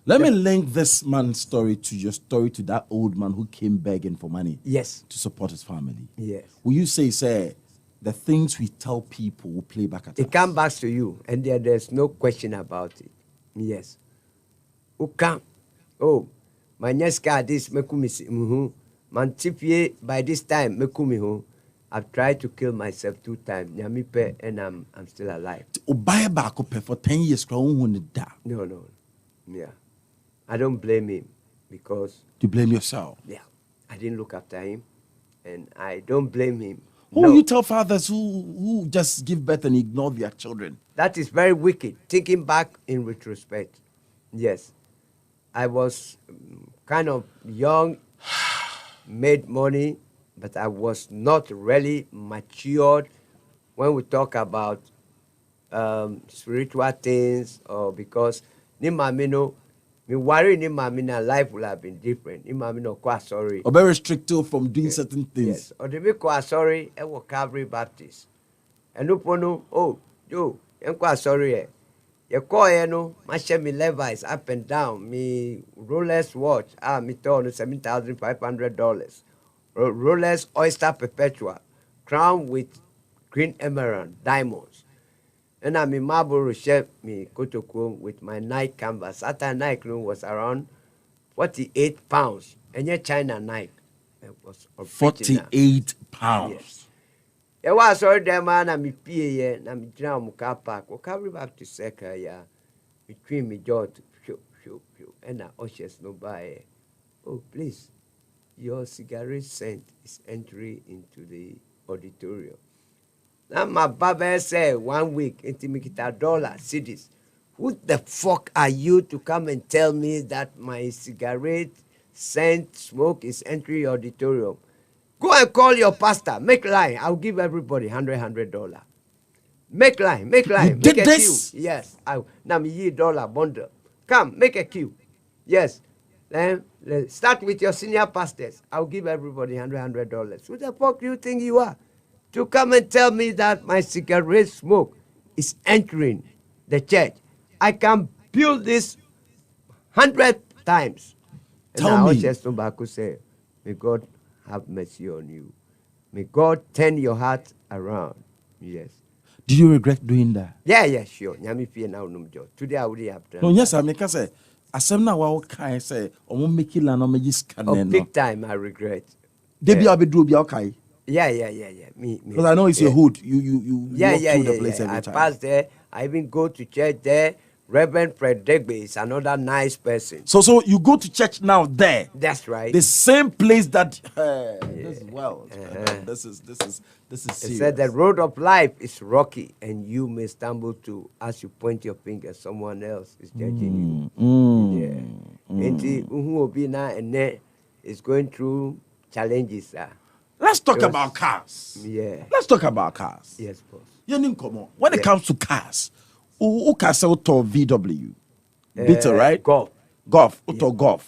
Let me link this man's story to your story to that old man who came begging for money. Yes. To support his family. Yes. Will you say, the things we tell people will play back at us? It comes back to you, and there's no question about it. Yes. Ukam. Oh, my next card is mekumisi. Mantipie by this time mekumiho. I've tried to kill myself 2 times. Nyamipe, and I'm still alive. Buy back for 10 years. No. Yeah. I don't blame him because You blame yourself. yeah, I didn't look after him, and I don't blame him. Who No. you tell fathers who just give birth and ignore their children? That is very wicked. Thinking back in retrospect, yes, I was kind of young, made money, but I was not really matured when we talk about spiritual things, or because ni mamino, me worry ni mamina life will have been different. Ni mamino quite sorry. Or very restricted from doing certain things. Yes. Or the me quite sorry. I was Calvary Baptist. And no pono. Oh, yo, I'm quite sorry. You call no, my share me Levi's up and down. Me Rolex watch. Me told $7,500. Rolex Oyster Perpetua, crown with green emerald diamonds. And I'm in Marlboro share me Kotoko with my Nike canvas. That time Nike was around 48 pounds. And your China Nike. It was original. 48 pounds. Yes. There was all the man and me PA and me drown car park. Or carry back to Seka, yeah. Between me jaw to show. And I ushers no buy. Oh, please. Your cigarette scent is entering into the auditorium. Now my barber said 1 week into me get $1 cities. Who the fuck are you to come and tell me that my cigarette scent smoke is entering your auditorium? Go and call your pastor. Make line. I'll give everybody $100. Make line. Make did a this? queue. Yes. Now me $1 bundle. Come, make a queue. Yes. Then start with your senior pastors. I'll give everybody $100. Who the fuck do you think you are? To come and tell me that my cigarette smoke is entering the church. I can build this 100 times. And Tell me. Just tobacco say, may God have mercy on you. May God turn your heart around. Yes. Did you regret doing that? Yeah, sure. Nyami pie na unum jo. Today I would have done. No, yes, I make say. Asem na wa kai say omo make la no me scan Oh, no. big time I regret. Debi abedru bi okay. Yeah. Me. Because I know it's your hood. You walk through the place every I time. pass there. I even go to church there. Reverend Fred Degbe is another nice person. So you go to church now there. That's right. The same place that this is well. This is It serious. said the road of life is rocky and you may stumble too. As you point your finger, someone else is judging you. Yeah. And who will be now and then is going through challenges. Let's talk Yes. about cars. Yeah. Let's talk about cars. Yes, boss. When it comes to cars, who can sell to VW? Beetle, right? Golf. Golf.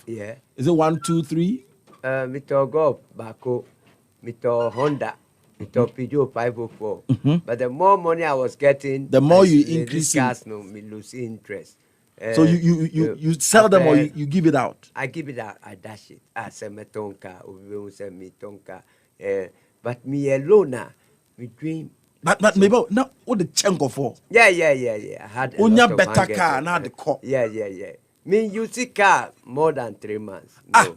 Yeah. Is it 1, 2, 3? Mr. Golf, Bako, Mr. Honda, Mr. Peugeot 504. But the more money I was getting, The more you these increase it. cars, no, me lose interest. So you sell them or you give it out? I give it out, I dash it. I say me tonka, we say me tonka. But me alone now, me dream. But maybe not what the chunk of for. Yeah. I had a Onya lot of better hangers car, and- not the car. Yeah. Me use a car more than 3 months. No,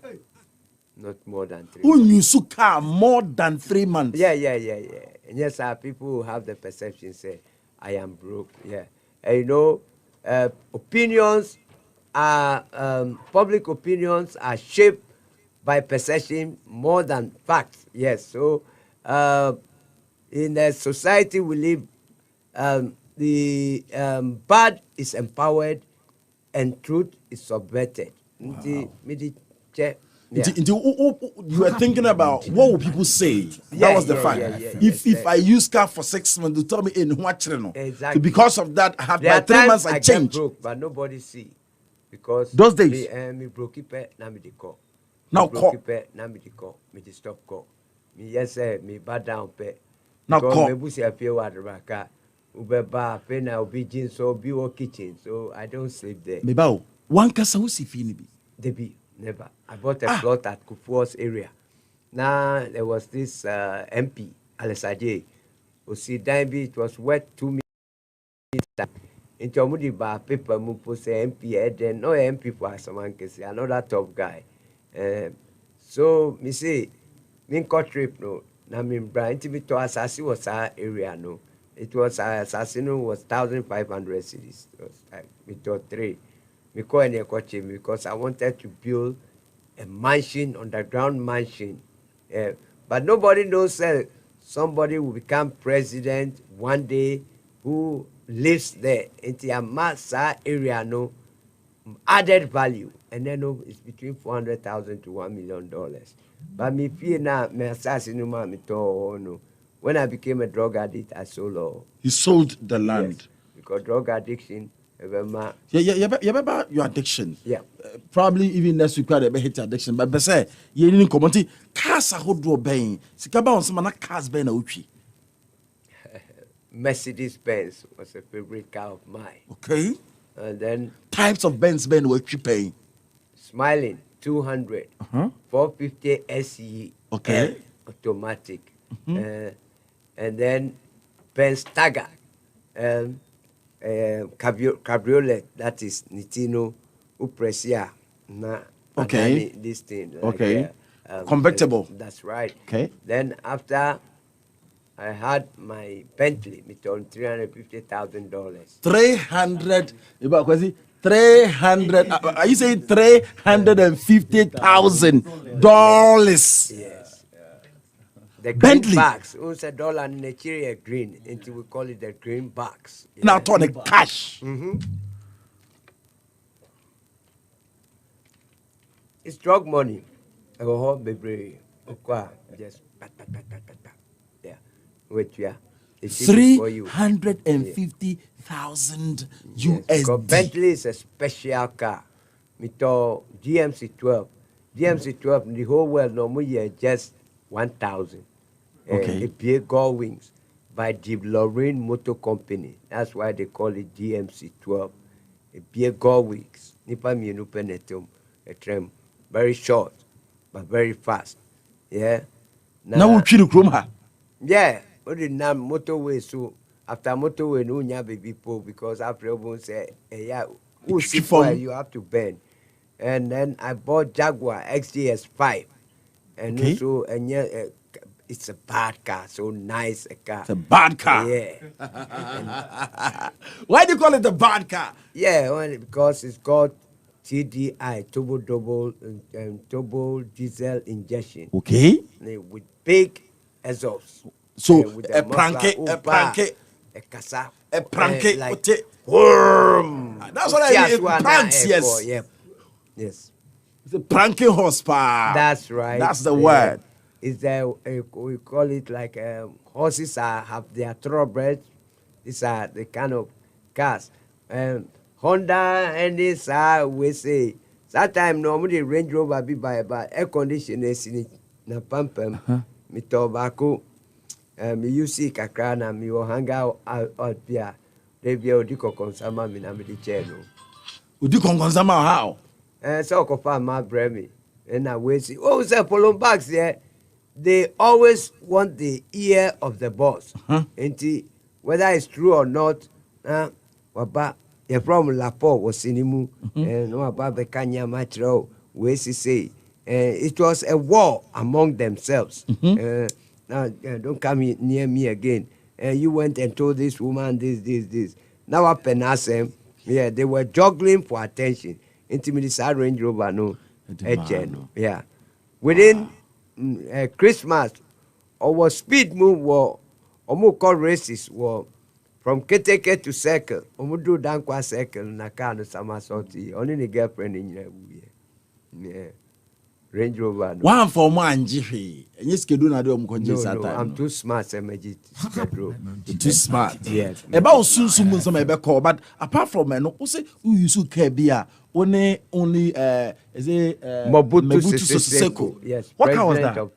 not more than 3 Who months. use car more than 3 months? Yeah. And yes, people who have the perception say, I am broke. Yeah. And you know, opinions are, public opinions are shaped by perception more than facts. Yes. So, in the society we live, the bad is empowered and truth is subverted. Nti, yeah. You were thinking about what will people say? That was the fact. If I use car for 6 months, to tell me in what Exactly. So because of that, I have There by are 3 months times I get changed. broke, but nobody see because Those days? me broke it. Now me the call. Now broke call. it. Now me the call. Me the stop call. Me yes me bad down pay. Now Because call. me busi appear water raka. Ube ba pay na ubi gym so be wo kitchen so I don't sleep there. Me bao. One kasa who see finibi. Debi never. I bought a plot at Kufuor's area. Now there was this MP Alesaje. Osi Danby, it was worth 2 million. Into Omudi ba paper mupo say MP then no MP for someone can say another top guy. So me say me cut trip no na me bra into me to assassin was our area no. It was assassin was 1,500 cities. It was like me to 3. Me call any coach because I wanted to build a mansion, underground mansion. But nobody knows somebody will become president one day who lives there. Into a massa area, no added value. And then it's between $400,000 to $1 million. But me fear now, me assassin me to when I became a drug addict, I sold all. You sold the land. Yes, because drug addiction. Yeah, your addiction. Yeah. Probably even next week, I hit addiction. But say, you didn't come on. Cars are hold draw bang. Sikaba on some cars bang uchi. Mercedes Benz was a favorite car of mine. Okay. And then Types of Benz bang were paying. Smiling 200, 450 SE, Okay. automatic, and then Benz Tiger, cabriolet, that is Nitino Upresia. Okay. This thing. Like, Okay. Convertible. That's right. Okay. Then after I had my Bentley, it on $350,000. 300. About 300. Are you saying $350,000? Yes. The green Bentley. box. Who's $1 in Nigeria green until we call it the green box. Yeah. Now turn the cash. It's drug money. I go home, baby. Just yeah. Wait, yeah. $350,000 Because USD. Bentley is a special car. Me to GMC 12. GMC 12 in the whole world normally just 1,000. Okay. A big gull wings by the Lorraine Motor Company. That's why they call it GMC 12. A big gull wings. Nipa mi no penetum. A tram. Very short, but very fast. Yeah. Now we kill Chrome. Yeah. What the name motorway so after motorway no nya baby po because after everyone say yeah who see for you have to bend. And then I bought Jaguar XJS 5 and Okay. also and yeah it's a bad car, so nice a car. It's a bad car. Yeah. Why do you call it a bad car? Yeah, well, because it's got TDI turbo diesel injection. Okay. With big exhaust. So with a muffler, prank, a casa, a prank, like that's what I mean. Pranks, yes. Yeah. Yes. It's a pranking horsepower. That's right. That's the word. Is there we call it like horses have their thoroughbreds. These are the kind of cars. Honda and this we say sometimes normally Range Rover be by air conditioners in it na pampam me tobacco me use kakra na me will hang out there. They be odiko konsama me na me the chair no. Odiko konsama how? So kofa ma bremi and I we see oh say polo bags there. They always want the ear of the boss. Whether it's true or not, waba Your problem Lapo was in him, and no about the Kanya Matro, where she say, it was a war among themselves. Now, don't come near me again. You went and told this woman this. Now, up and ask them, yeah, they were juggling for attention. Intimidate Range Rover, no, yeah. Within Christmas, our speed move were almost called races were from Keteke to Circle. Omudu Dankwa Circle, Nakano Samasoti, only the girlfriend in here. Yeah. Range Rover. No. One for one, Jiffy. And you schedule na do I'm too smart, too smart. Yes. About soon some call, but apart from no, who you so care beer, only is it Mobutu Sese. Yes. What kind was that? Of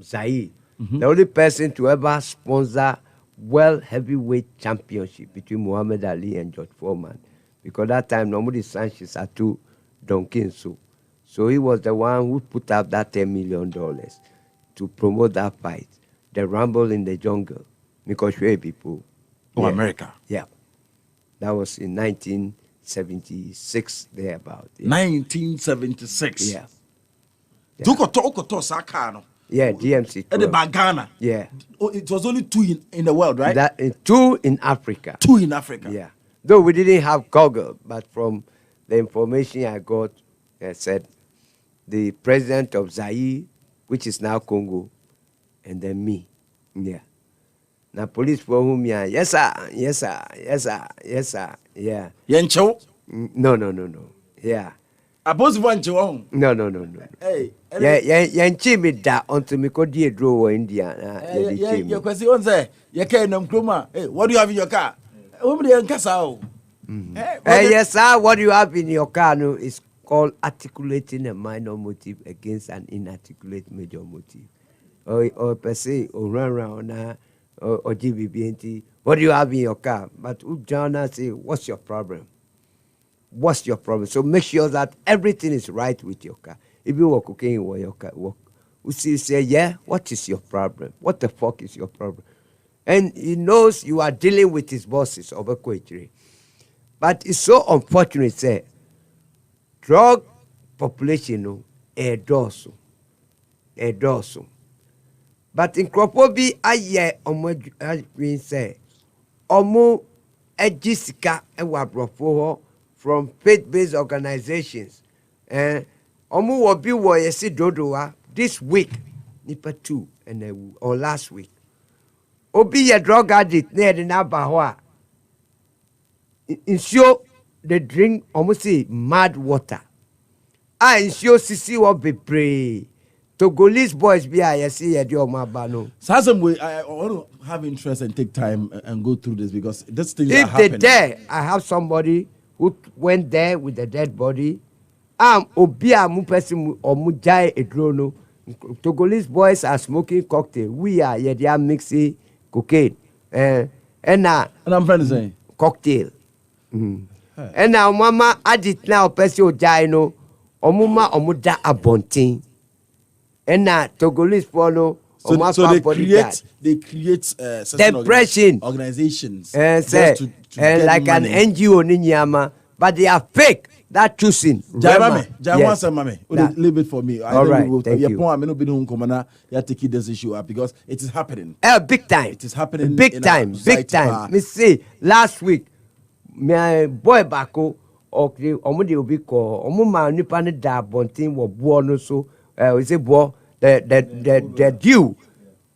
Zaire. The only person to ever sponsor world heavyweight championship between Muhammad Ali and George Foreman. Because that time nobody Sanchez are two donkeys. So he was the one who put up that $10 million to promote that fight, the Rumble in the Jungle, because people. Oh, yeah. America. Yeah. That was in 1976, thereabout. Yeah. 1976. Yeah. Dukoto Sakano. Yeah, DMC. And the Ghana. Yeah. Oh, it was only two in the world, right? Two in Africa. Two in Africa. Yeah. Though we didn't have Google, but from the information I got, said the president of Zaire, which is now Congo, and then me. Yeah. Now police for whom, yeah, yes sir. Yeah. Yencho? No. Yeah. Abos Vancho. No. Hey. Yeah, Yanchi me da until me could dear draw India. Your question say, you can't Kruma. Hey, what do you have in your car? Over in Casao. Yes, sir. What do you have in your car? No, it's called articulating a minor motive against an inarticulate major motive. Or per se, or run around or GBBNT. What do you have in your car? But Ujana say, what's your problem? What's your problem? So make sure that everything is right with your car. If you were cooking in your car, you say, yeah, what is your problem? What the fuck is your problem? And he knows you are dealing with his bosses over Koichiri. But it's so unfortunate, say, drug population, a dorsum. But in Kropobi, I say, Omo Ejisika Ewabrofo from faith-based organizations. Omo Wabi Wayesi Dodoa this week, Nipa 2, or last week. Obi a drug addict near the Nabahoa. Ensure they drink almost mad water. Ensure Sisi will be pray. Togolese boys be I see a deal my bano. Some way I want to have interest and take time and go through this because this thing if they there, I have somebody who went there with the dead body. Obia mu person or mujai edrono. Togolese boys are smoking cocktail. We are they are mixing cocaine. And I'm trying to say cocktail. And now mama adit now person ojai no. Omuma omuda abontin. And now Togolese follow. So they create depression organizations and like money. an NGO ninyama, but they are fake. That choosing. Yes. Leave it for me. All right, thank you. I'm not being home. You taking this issue up because it is happening. Big time. It is happening. Big time. Me say last week, my boy Bako okay, omudi obi call. Omuma nipa ne da bontin wo buo no so. We say buo the due.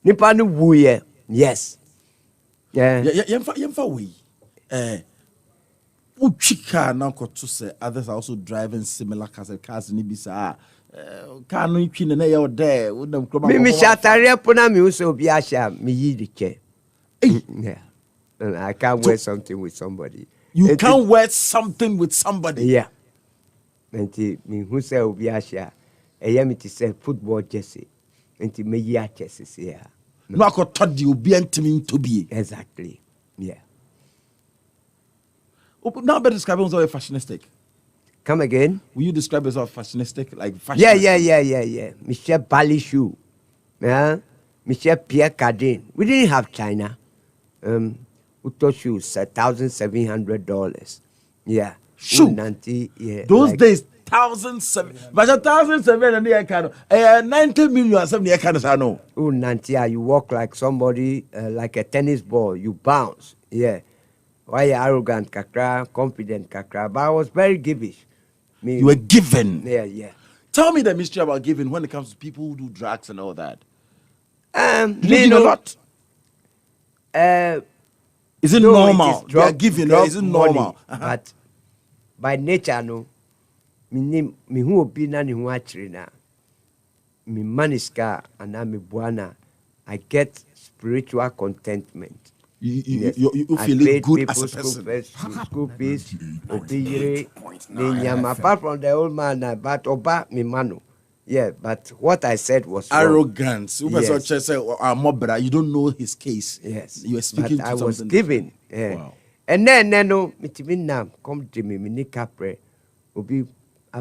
Nipa ne wuye. Yes. Yeah. Yemfa we. Uchika now to say others are also driving similar cars in Ibisa. Car no chin and you're there. Me shatari puna mi uso biasha mi yi che. Yeah. And I can't wear something with somebody. You can't wear something with somebody. Yeah. Enti me who say biasha. Eyemi ti say football jersey. Enti me yi jersey here. No I could taught you be entering to be. Exactly. Yeah. Now better describe yourself as fashionistic. Come again? Will you describe yourself fashionistic? Like fashion? Yeah. Michel Balishu. Yeah. Michel Pierre Cardin. We didn't have China. We Uto shoes, $1,700. Yeah. Shoe. Yeah. Those like, days, 1,700. But 1,700 and the kind of 90 million, 70 kind of I know. You walk like somebody, like a tennis ball. You bounce. Yeah. Why you arrogant, kakra, confident, kakra. But I was very givish. Me, You were given. Yeah. Tell me the mystery about giving when it comes to people who do drugs and all that. Do Me you give a no, lot? Is it though normal? It is They are giving. drug Is it money, normal? But by nature, no. Me who be na ni hu achiri na. Me maniska and me buana. I get spiritual contentment. You I feel paid good as a people's person. school fees, obiyere, apart from the old man, but oba me mano. Yeah, but what I said was wrong. Arrogance. Yes. You don't know his case. Yes. You were speaking but to I was something giving. different. Yeah. Wow. And then no, me come to me ni capre, obi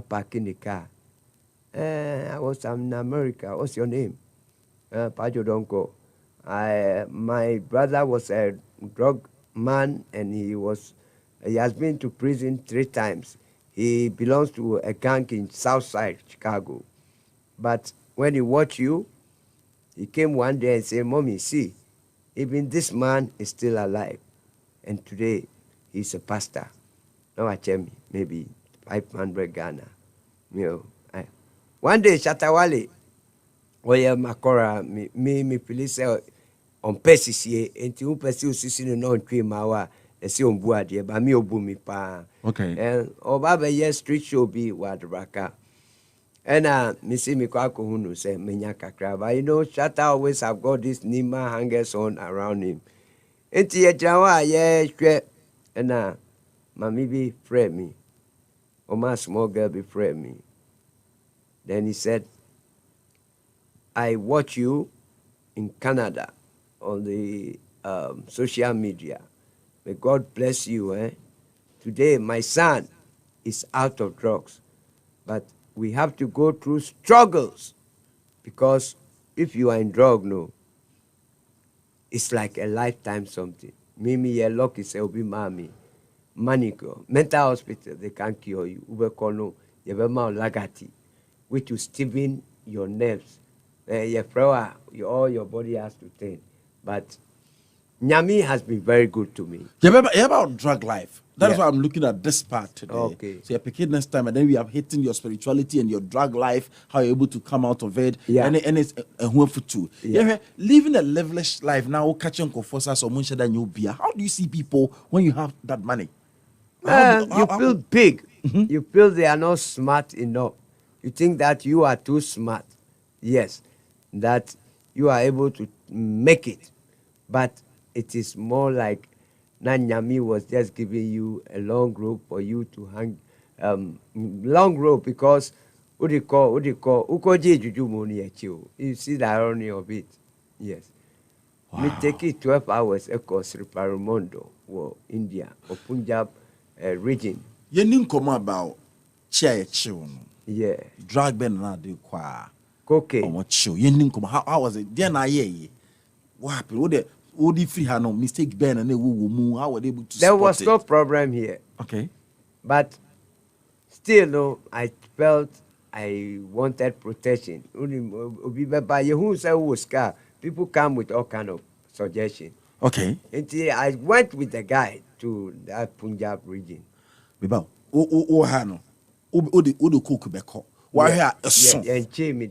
parking the car. I was in America. What's your name? Pajo Donko. My brother was a drug man, and he has been to prison 3 times. He belongs to a gang in Southside Chicago. But when he watched you, he came one day and said, "Mommy, see, even this man is still alive, and today he's a pastor. Now I tell me, maybe 500 Ghana. One day, Shatawale, oye makora me police on pesisie enti u pesi osisi no ntwe mawa ese ombu ade ba me obu mi pa. Okay. Oba be yes street show bi wadraka. And me see me kwa hunu say menya kakra. But Shatta always have got this Nima hangers on around him. Enti ye jawa ye hwe and mami bi friend me. Or my small girl be friend me. Then he said, I watch you in Canada on the social media. May God bless you. Today, my son is out of drugs, but we have to go through struggles because if you are in drug, no, it's like a lifetime something. Mimi, your luck is obi mami, manico, mental hospital, they can't cure you. Ubekono, yebema lagati, which will stiffen your nerves. All your body has to turn. But Nyami has been very good to me. Yeah, about drug life. That is Yeah. why I'm looking at this part today. Okay. So you're picking next time, and then we are hitting your spirituality and your drug life, how you're able to come out of it. Yeah. And it's a home for two. Yeah. Living a levelish life now, catching kofosas or munsha than you beer. How do you see people when you have that money? You feel big. You feel they are not smart enough. You think that you are too smart. Yes. That you are able to make it. But it is more like Nanyami was just giving you a long rope for you to hang. Long rope because you see the irony of it. Yes. Wow. Me take it 12 hours across Riparamondo, India, or Punjab region. You didn't come about chair chill. Yeah. Drug ben na de kwa. Cocaine. Or chill. You didn't come. How was it? Then what happened? What the free had no mistake Ben and they will how were they able to There spot was it? no problem here. Okay. But still, no, I felt I wanted protection. People come with all kind of suggestions. Okay. Until I went with the guy to that Punjab region. Biba. Hano. O cook beko. Why here a son.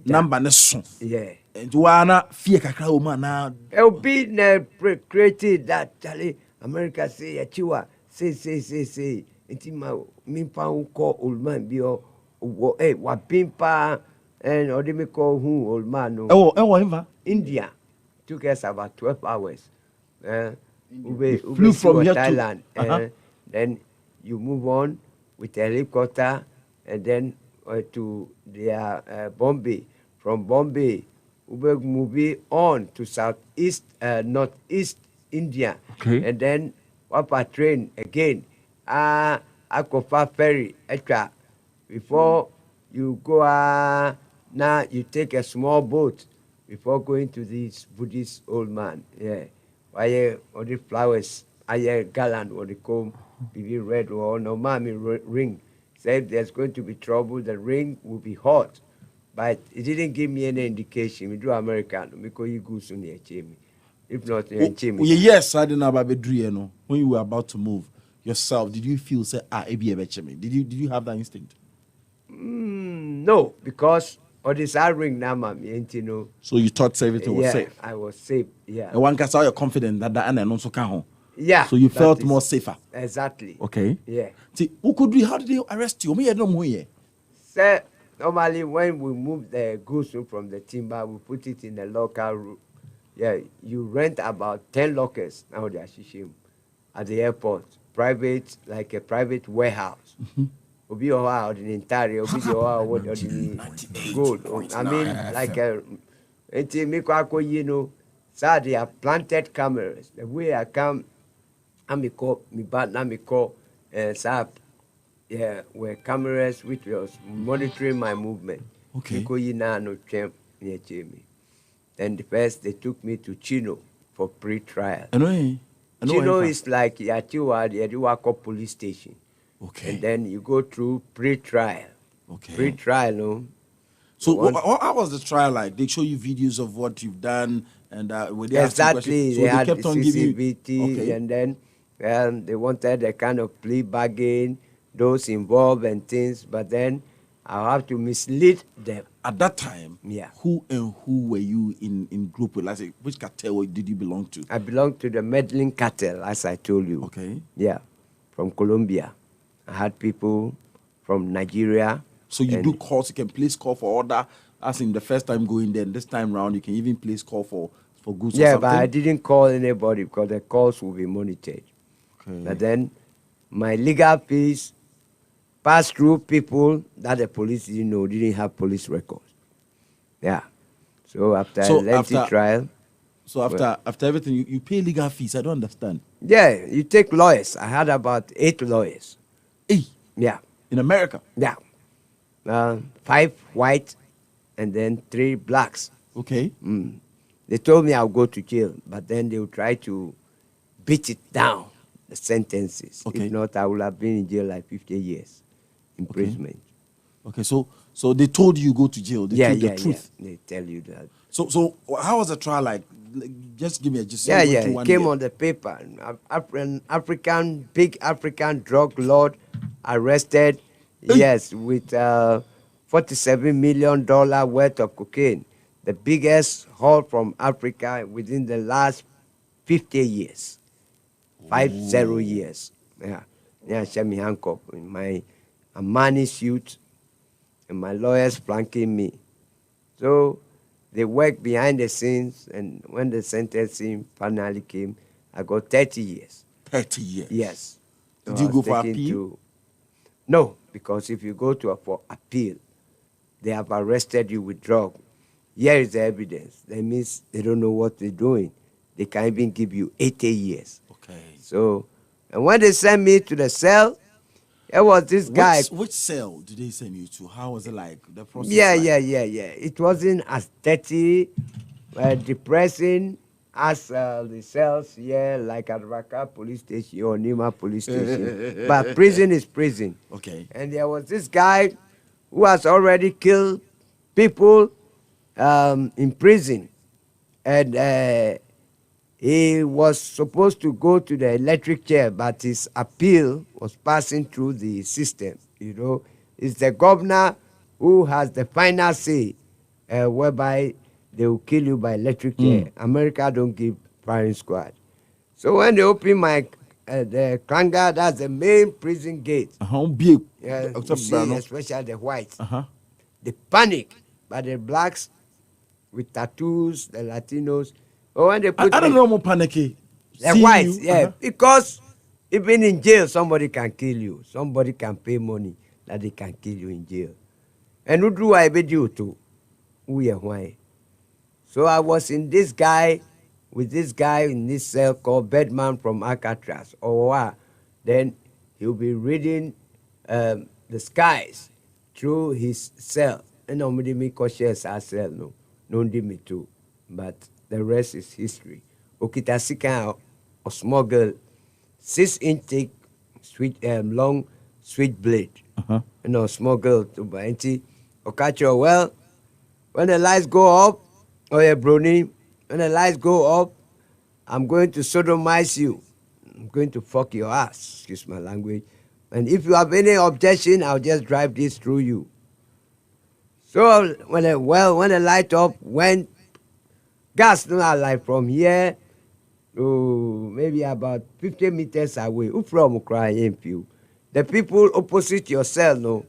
Number ne son. Yeah. And wana fear kakra woman na. It'll be created that Charlie America say achiwa say. Intima mimpa uko old man bio wa pimpa and odemi call who old man no. Ever. India took us about 12 hours. We flew from here Thailand. to Then you move on with a helicopter and then to their Bombay. From Bombay, we move on to northeast India. Okay. And then up a train again. Akofa ferry, extra. Before you go, now you take a small boat before going to this Buddhist old man. Yeah. Why all the flowers I gallant or the comb, be red or no mommy ring. Said there's going to be trouble, the ring will be hot. But it didn't give me any indication. We do American because you go soon near Jamie. If not, yes, I didn't know about Bedri, no. When you were about to move yourself, did you feel say ebi ebecheme? Did you have that instinct? No, because all this I ring now, mommy, you know. So you thought everything was safe. I was safe. Yeah. And one can say you're confident that and also can home. Yeah. So you felt more safer. Exactly. Okay. Yeah. See, who could do? How did they arrest you? Me, I don't know here. Sir, normally when we move the goods from the timber, we put it in a locker room. Yeah, you rent about 10 lockers now they are shishim at the airport. Private, like a private warehouse. Obi oha or the entire obi oha or the gold. I mean, like a you know, so they are planted cameras. The way I come, I call me bad, I call yeah, were cameras which was monitoring my movement. Okay. And first they took me to Chino for pre-trial. I Chino is like Yatiwa police station. Okay. And then you go through pre-trial. Okay. Pre-trial, no? So how was the trial like? They show you videos of what you've done and were they asking questions? Exactly. So they they had kept on giving CCTV, okay. and then they wanted a kind of plea bargain, those involved and things, but then I'll have to mislead them. At that time, Yeah. who were you in group with? Like, say, which cartel did you belong to? I belong to the meddling cartel, as I told you. Okay. Yeah, from Colombia. I had people from Nigeria. So you do calls, you can place call for order, as in the first time going there, and this time round you can even place call for goods or Yeah, something? but I didn't call anybody because the calls will be monitored. Okay. But then my legal fees passed through people that the police didn't know, didn't have police records. Yeah. So after a lengthy trial. So after everything, you pay legal fees. I don't understand. Yeah, you take lawyers. I had about 8 lawyers. Hey. Yeah. In America? Yeah. 5 white and then 3 blacks. Okay. They told me I'll go to jail, but then they will try to beat it down, the sentences. Okay. If not, I would have been in jail like 50 years imprisonment. Okay, so they told you go to jail. They told the truth. Yeah. They tell you that. So how was the trial like? Just give me a gist. It came on the paper. Big African drug lord arrested, yes, with $47 million worth of cocaine. The biggest haul from Africa within the last 50 years. 50 years. Yeah. Shemi handcuff in my Armani suit and my lawyers flanking me. So they worked behind the scenes, and when the sentencing finally came, I got 30 years. 30 years? Yes. Did you go for appeal? No, because if you go for appeal, they have arrested you with drug. Here is the evidence. That means they don't know what they're doing. They can even give you 80 years. Okay. So, and when they sent me to the cell, there was this guy. Which cell did they send you to? How was it like? The process? Yeah. It wasn't as dirty, depressing as the cells here, like at Raka police station or Nima police station. But prison is prison. Okay. And there was this guy who has already killed people in prison. And he was supposed to go to the electric chair, but his appeal was passing through the system. You know, it's the governor who has the final say, whereby they will kill you by electric chair. America don't give firing squad. So when they open my the Kanga, that's the main prison gate. Big. Yeah, you see, especially the whites. They panic, but the blacks with tattoos, the Latinos. But when they put I don't know more panicky. The whites, because even in jail, somebody can kill you. Somebody can pay money that they can kill you in jail. And who do I bet you to? Why? So I was with this guy in this cell called Bedman from Alcatraz. Then he'll be reading the skies through his cell. And nobody me cautious as cell, no me too. But the rest is history. Okitasika or small girl 6-inch thick, long switchblade. Small girl to buy. Okacho, well, when the lights go up, Brony, when the lights go up, I'm going to sodomize you. I'm going to fuck your ass, excuse my language. And if you have any objection, I'll just drive this through you. So when the light up went, gas not like from here to maybe about 50 meters away. Who from crying you? The people opposite your cell, no,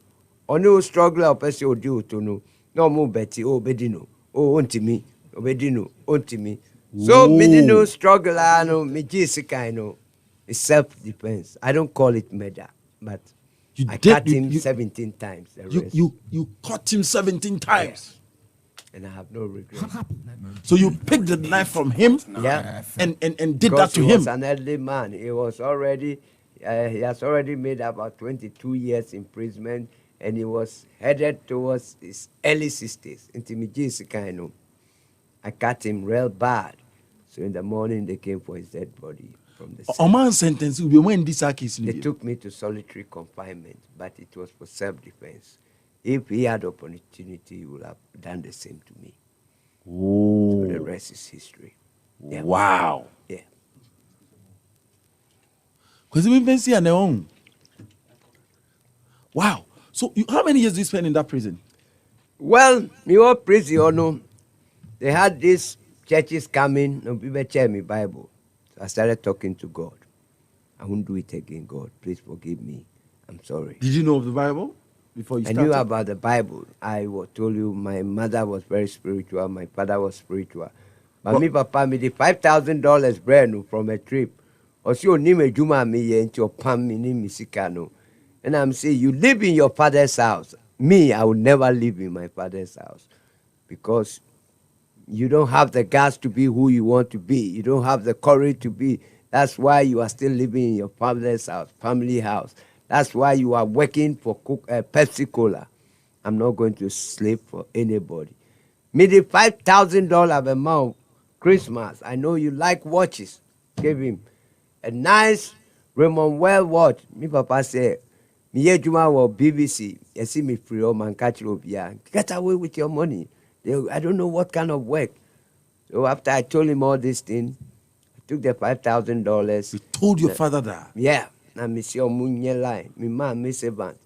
or no struggle or person or do to no. No more Betty, oh Bedino, oh Ontimi, oh Bedino, Ontimi. So Bedino struggle, no, me Jessica, no. It's self-defense. I don't call it murder, but I cut him 17 times. You cut him 17 times. Yeah. And I have no regret. So you picked the knife from him, yeah, and did because that to him. He was an elderly man. He was already, he has already made about 22 years imprisonment, and he was headed towards his early 60s. Into I cut him real bad. So in the morning they came for his dead body from the cell. Man sentence will be when this case. They took me to solitary confinement, but it was for self-defense. If he had opportunity, he would have done the same to me. Oh. So the rest is history. Yeah. Wow. Yeah. Because we've been seeing their own. Wow. So how many years did you spend in that prison? Well, me whole prison, they had these churches coming, no people tell me Bible. So I started talking to God. I won't do it again, God. Please forgive me. I'm sorry. Did you know of the Bible before you started? I knew about the Bible. I told you my mother was very spiritual. My father was spiritual. But me, papa, me the $5,000 brand from a trip. Or see, you name a Juma me into your palm me name Misikano. And I'm saying, you live in your father's house. Me, I will never live in my father's house. Because you don't have the guts to be who you want to be. You don't have the courage to be. That's why you are still living in your father's house, family house. That's why you are working for Pepsi Cola. I'm not going to slave for anybody. Me the $5,000 a month, Christmas. I know you like watches. Gave him a nice Raymond Well watch. Me papa said, me ye juma wo BBC. You see me free man catch obia. Get away with your money. I don't know what kind of work. So after I told him all this thing, I took the $5,000. You told your father that? Yeah. Na me see omunye line. Me man me servant.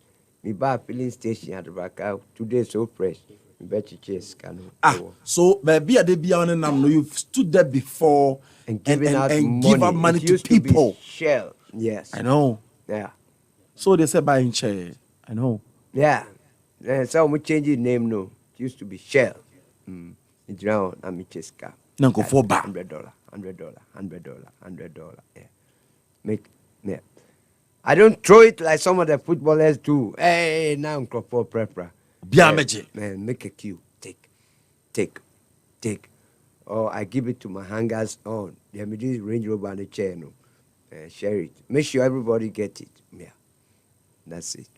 Me buy a filling station at the back. Today so fresh. Me bet you chase can. So maybe at the beyond now you've stood there before and giving out and money. give out money it to used people. To be Shell. Yes. I know. Yeah. So they said buying chair. I know. Yeah. So we change the name no. It used to be Shell. It's now Amicheska. Nanko for back. $100. $100. Yeah. Yeah. I don't throw it like some of the footballers do. Hey, now I'm for prepper. Man, make a queue. Take. Or I give it to my hangers on. They have this Range Rover and a chair, no. Share it. Make sure everybody get it. Yeah. That's it.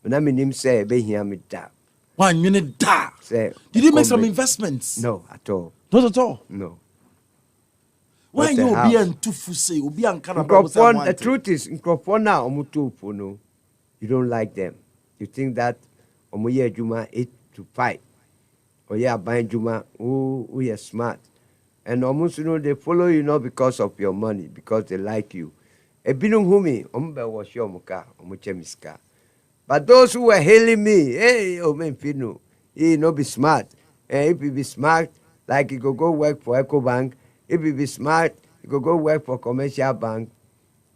When I mean him say, be here me da. 1 minute da. Say, did you make some investments? No, at all. Not at all? No. Why you be an tufuse? Ubi an the truth is, in Cropona or no, you don't like them. You think that Omoye Juma 8 to 5. Or yeah, buying Juma, we are smart. And almost they follow you not because of your money, because they like you. Ebinum humi, ombe was your muka, omuchemiska. But those who were hailing me, hey, omen pino, he no be smart. And if he be smart, like he go work for EcoBank, if he be smart, he go work for commercial bank.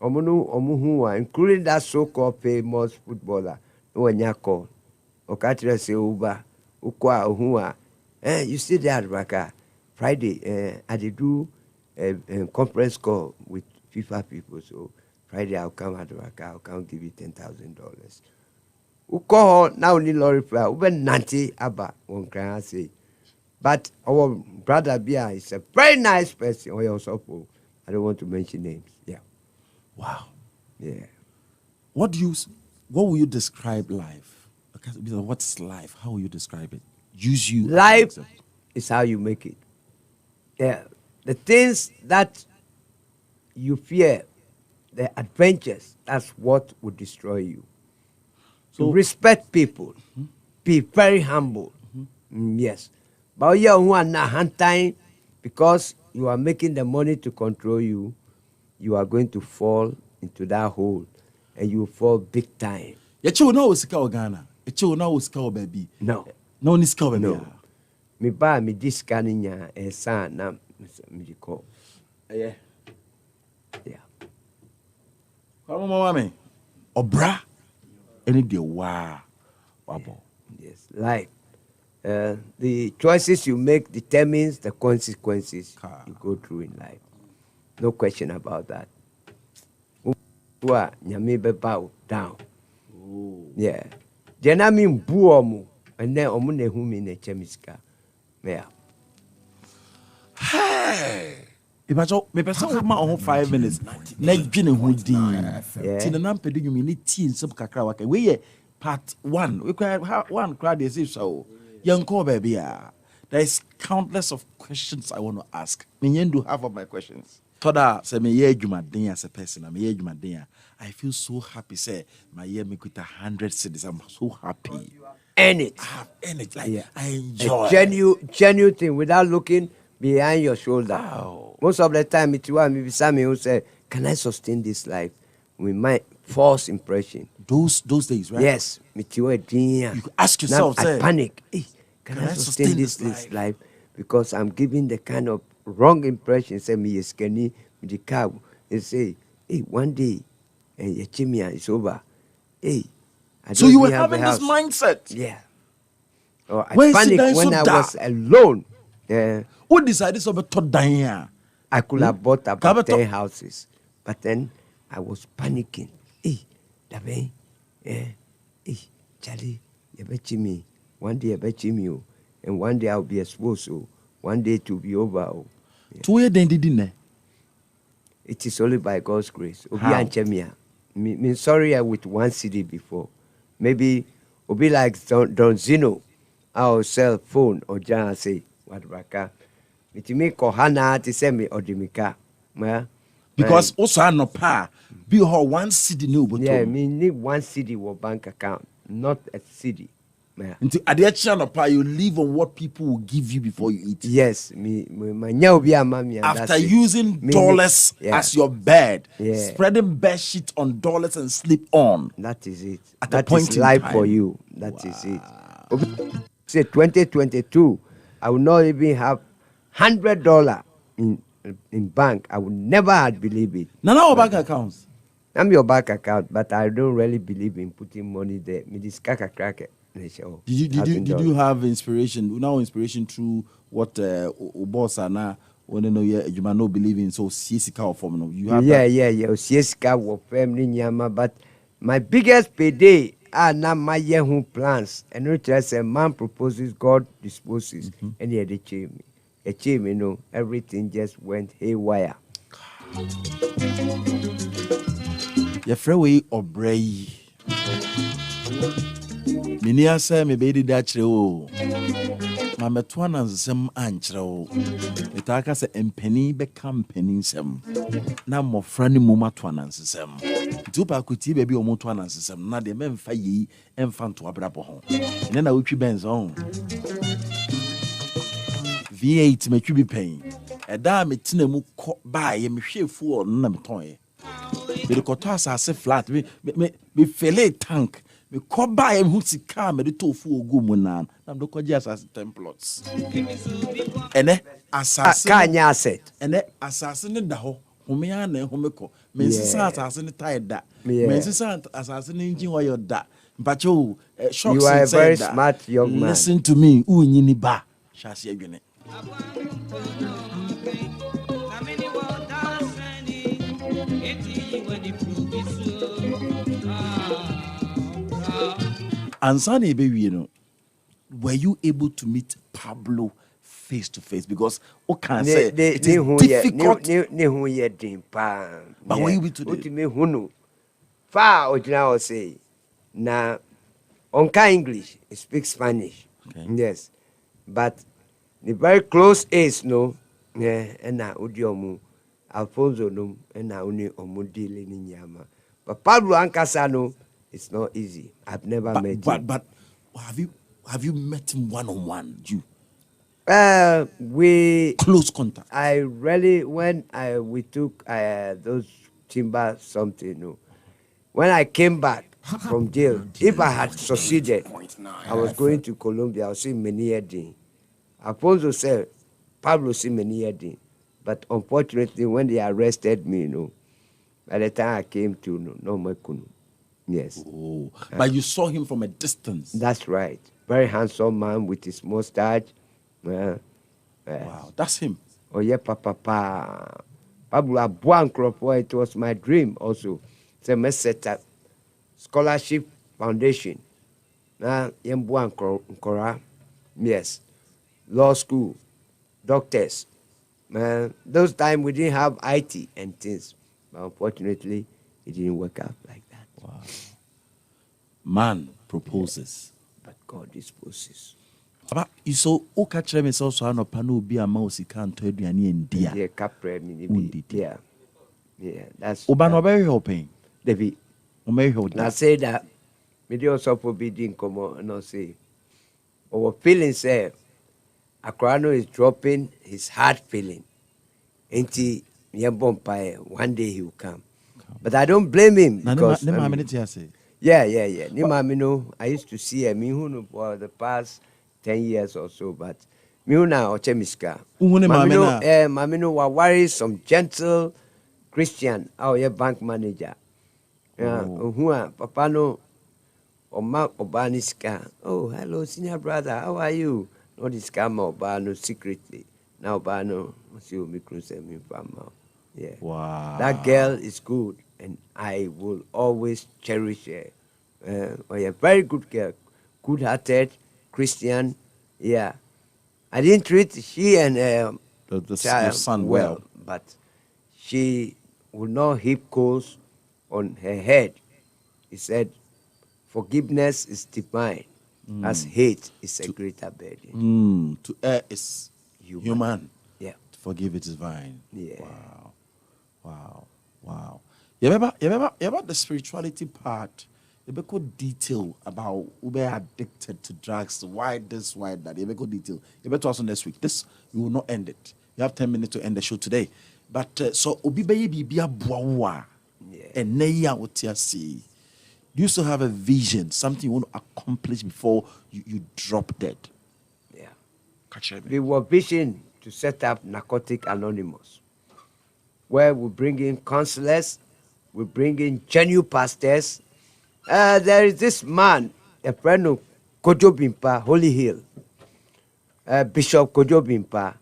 Including that so-called famous footballer, Nyako, Okatra se Uba, Ukwa Ohua. You see that, Raka? Friday, I did do a conference call with FIFA people. So Friday, I'll come at Raka, I'll come give you $10,000. Uko now ni lorry fly, ube nanti aba, one can say. But our brother Bia is a very nice person. I don't want to mention names. Yeah. Wow. Yeah. What will you describe life? Okay, what's life? How will you describe it? Use you. Life is how you make it. Yeah. The things that you fear the adventures, that's what will destroy you. So- So respect people. Be very humble. Yes. But you are not hand because you are making the money to control you, you are going to fall into that hole and you will fall big time. Yɛkyɛ na wɔ sika wɔ Ghana. Yɛkyɛ na wɔ sika wɔ baabi. No. Na wɔ ni sika wɔ baabi. No. Me ba me di sika no nya ɛsan na me di kɔ. Ɛyɛ. Yeah. Kwa mama me. Obra. Ɛne deɛ waa. Wabɔ. Yes. Life. The choices you make determines the consequences you go through in life. No question about that. Nyame bɛba wo down. Yeah. Jena mi mbu omu. And then omu ne hu mi ne chemiska. Yeah. Hey. Ibajo, me pesa wo ma ho 5 minutes. Na dwene ho din. Yeah. Ti na nampede nwumi ne tie nsem kakra waka. We ye part 1. We one crowd dey say so. Yanko baby ya. There is countless of questions I want to ask. Me do half of my questions. Toda say me ye adwumaden as a person, me ye adwumaden. I feel so happy say my year me quit 100 cities. I'm so happy. Earn it. I have energy. Like, Yeah. I enjoy. A genuine thing without looking behind your shoulder. Wow. Most of the time, it's one maybe some who say, "Can I sustain this life?" We might false impression. Those days, right? Yes, you could ask yourself, I say, panic. Hey, can I sustain this life? Because I'm giving the kind of wrong impression. Say me is skinny, me the cow. They say, hey, one day, and your chimia is over. Hey, I So don't you were even have a having this house. mindset. Yeah. Or I When panicked Sidai when so I dark. was alone. Yeah. Who decided to be down? I could have bought about Kabe 10 to- houses. But then I was panicking. Hey, Dabe, hey, Charlie, you bet me. One day I bet you. And one day I'll be exposed. So one day it will be over. Oh. To where then did ne? It is only by God's grace. Obi How? Anchemia. Me sorry I with one city before. Maybe Obi like Don Zino. I'll sell phone or Jan say what raka. It me kohana to send me odimika. Because also I no pa be her one city new but Yeah, me need one city or bank account, not a city. until at the channel pa you live on what people will give you before you eat. Yes, my nyao be a mammy. After using dollars as your bed, spreading bed sheet on dollars and sleep on. That is it. At That a point is in life time. for you. That is it. Say 2022, I will not even have $100 in bank. I would never have believed it. None of our bank accounts. I'm your bank account, but I don't really believe in putting money there. Me this kaka crack. Did you have inspiration? Now inspiration through what boss are now when you know you might not believe in so CSK form no. You have Yeah. CSK was family nyama, but my biggest payday are now my year home plans. And not just a man proposes, God disposes, and he had a chain. A chain, you know, everything just went haywire. Your freeway or bray. Minia say me be di achre o. Ma meto na nsem ankyere o. Etaka se empani be company nsem. Na mofra ni mum ato na nsem. Dupa kuti be bi o moto na nsem na de memfa yi emfa nto abrabo ho. Ne na wotwi benzo. V8 metwi bi pen. Eda metina mu kɔ ba ye mehwefu o na meton ye. Be de koto asase flat me fele tank. Me koba em hu sika me de tofu ogu mu na do kwaji asase 10 plots ene asase Kanya asset. ene asase ne da ho home ya na home ko me nsisa asase ne tie da me nsisa asase ne engine oil da mpacho shocks. You are a very smart young man. Listen to me unyi ni ba shase adwene. Ansani baby, were you able to meet Pablo face to face? Because what can I say? It is difficult. But were you able to do it? Far original say na onka English, he speaks Spanish. Okay. Yes. But the very close is no, and na udiomu Alfonso no and I only omudili ni nyama. But Pablo Ankasa no, it's not easy. I've never met him. But have you met him one on one? You We close contact. I really when we took those timber something. No, when I came back from jail, if I had succeeded, I was going to Colombia. I was seeing many. Alfonso said, Pablo see many. But unfortunately, when they arrested me, by the time I came to no Mekunu. Yes. Oh, but you saw him from a distance. That's right. Very handsome man with his mustache. Wow, that's him. Oh yeah, papa. Pablo Abuan, it was my dream also. So I set up scholarship foundation. Now, yes, law school, doctors. Those times we didn't have IT and things, but unfortunately, it didn't work out like that. Wow. Man proposes, but God disposes. But you so catch me so no pano be a mouse can't tell you any India. Yeah, capre me. Yeah, that's. Obano very helping. David. I say that. Me also forbidding come on and say. Our feeling say. Akrano is dropping his heart feeling. Ain't he? One day he will come. But I don't blame him because. Yeah. I used to see him for the past 10 years or so, but now Ochemiska. Mamino wa worry some gentle Christian, our bank manager. Papa no Oma Obaniska. Oh, hello, senior brother, how are you? No this scammer Obano secretly. Now Obano yeah. Wow. That girl is good and I will always cherish her. A very good girl, good-hearted, Christian, yeah. I didn't treat she and the son well, but she would not heap coals on her head. He said, forgiveness is divine, as hate is a greater burden. To err is human. Yeah. To forgive it is divine. Yeah. Wow. You remember the spirituality part? You make good detail about who be addicted to drugs, why this, why that. You make good detail. You better also next week. This we will not end it. You have 10 minutes to end the show today. But so obi be a bua and neya what you see. Do you still have a vision, something you want to accomplish before you drop dead? Yeah. Catch me. We were vision to set up Narcotic Anonymous, where we bring in counselors, we bring in genuine pastors. There is this man, a friend of Kojo Bimpa, Holy Hill, Bishop Kojo Bimpa.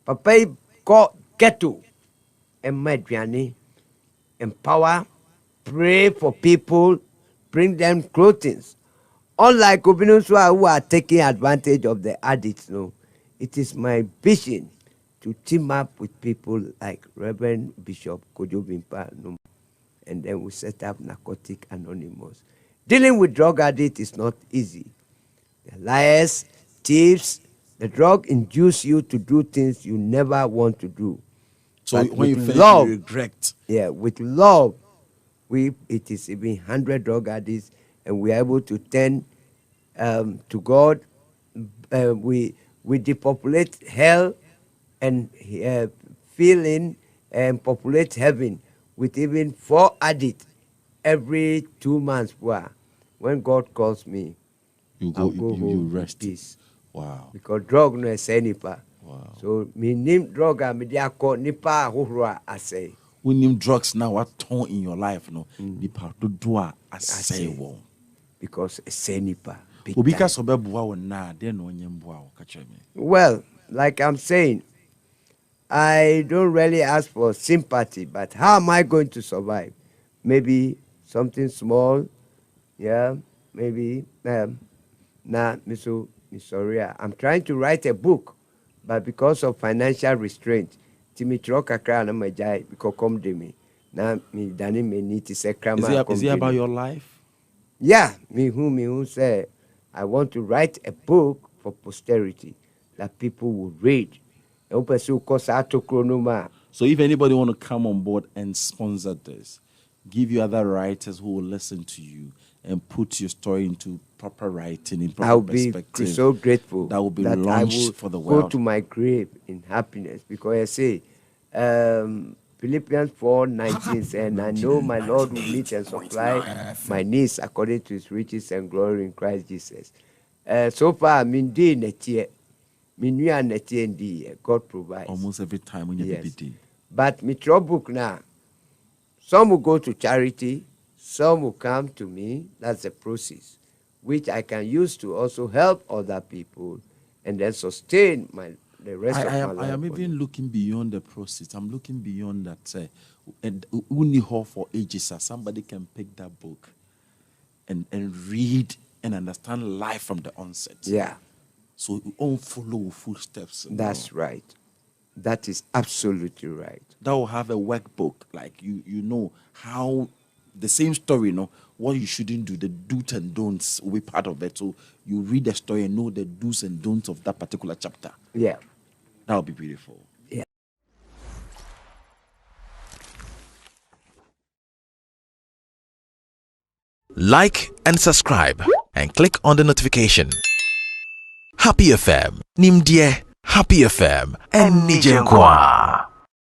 Papa called Ghetto and Medriani, empower, pray for people, bring them clothing. Unlike Obinuswa who are taking advantage of the addicts, it is my vision to team up with people like Reverend Bishop Kojo Bimpa, and then we set up Narcotic Anonymous. Dealing with drug addicts is not easy. They're liars, thieves. The drug induces you to do things you never want to do. So but when you finish, love, you regret. Yeah, with love, it is even 100 drug addicts, and we are able to turn to God. We depopulate hell and fill in and populate heaven with even 4 addicts every 2 months. When God calls me, you rest. Peace. Wow. Because drug no is nipa. Wow. So me name drug me dia call nipa hohoro I say. We name drugs now what turn in your life nipa do I say wo. Because it's nipa. Because obebua wo na de no nyembua wo ka me. Well, like I'm saying, I don't really ask for sympathy, but how am I going to survive? Maybe something small, yeah, maybe I'm trying to write a book, but because of financial restraint, Timotro kakra na majai because come de me. Now me dani me need to say krama. Is it about your life? Yeah, me who say I want to write a book for posterity that people will read. So if anybody want to come on board and sponsor this, give you other writers who will listen to you and put your story into proper writing, in proper I'll be perspective. so grateful That will be that I launched will for the go world. to my grave in happiness, because I say, Philippians 4:19 says, and I know my Lord will meet and supply my needs according to his riches and glory in Christ Jesus. So far, Mindy Netie, Minuya Netie, God provides. Almost every time when you Yes. BBD. But my book now, some will go to charity, some will come to me. That's the process, which I can use to also help other people and then sustain the rest of my life. I am even looking beyond the process. I'm looking beyond that. And only for ages, somebody can pick that book and read and understand life from the onset. Yeah. So you won't follow footsteps. That's right. That is absolutely right. That will have a workbook, like you know how the same story, what you shouldn't do, the do's and don'ts will be part of it. So you read the story and know the do's and don'ts of that particular chapter. Yeah. That would be beautiful. Yeah. Like and subscribe and click on the notification. Happy FM, Nimdie, Happy FM, and Nijenkwa.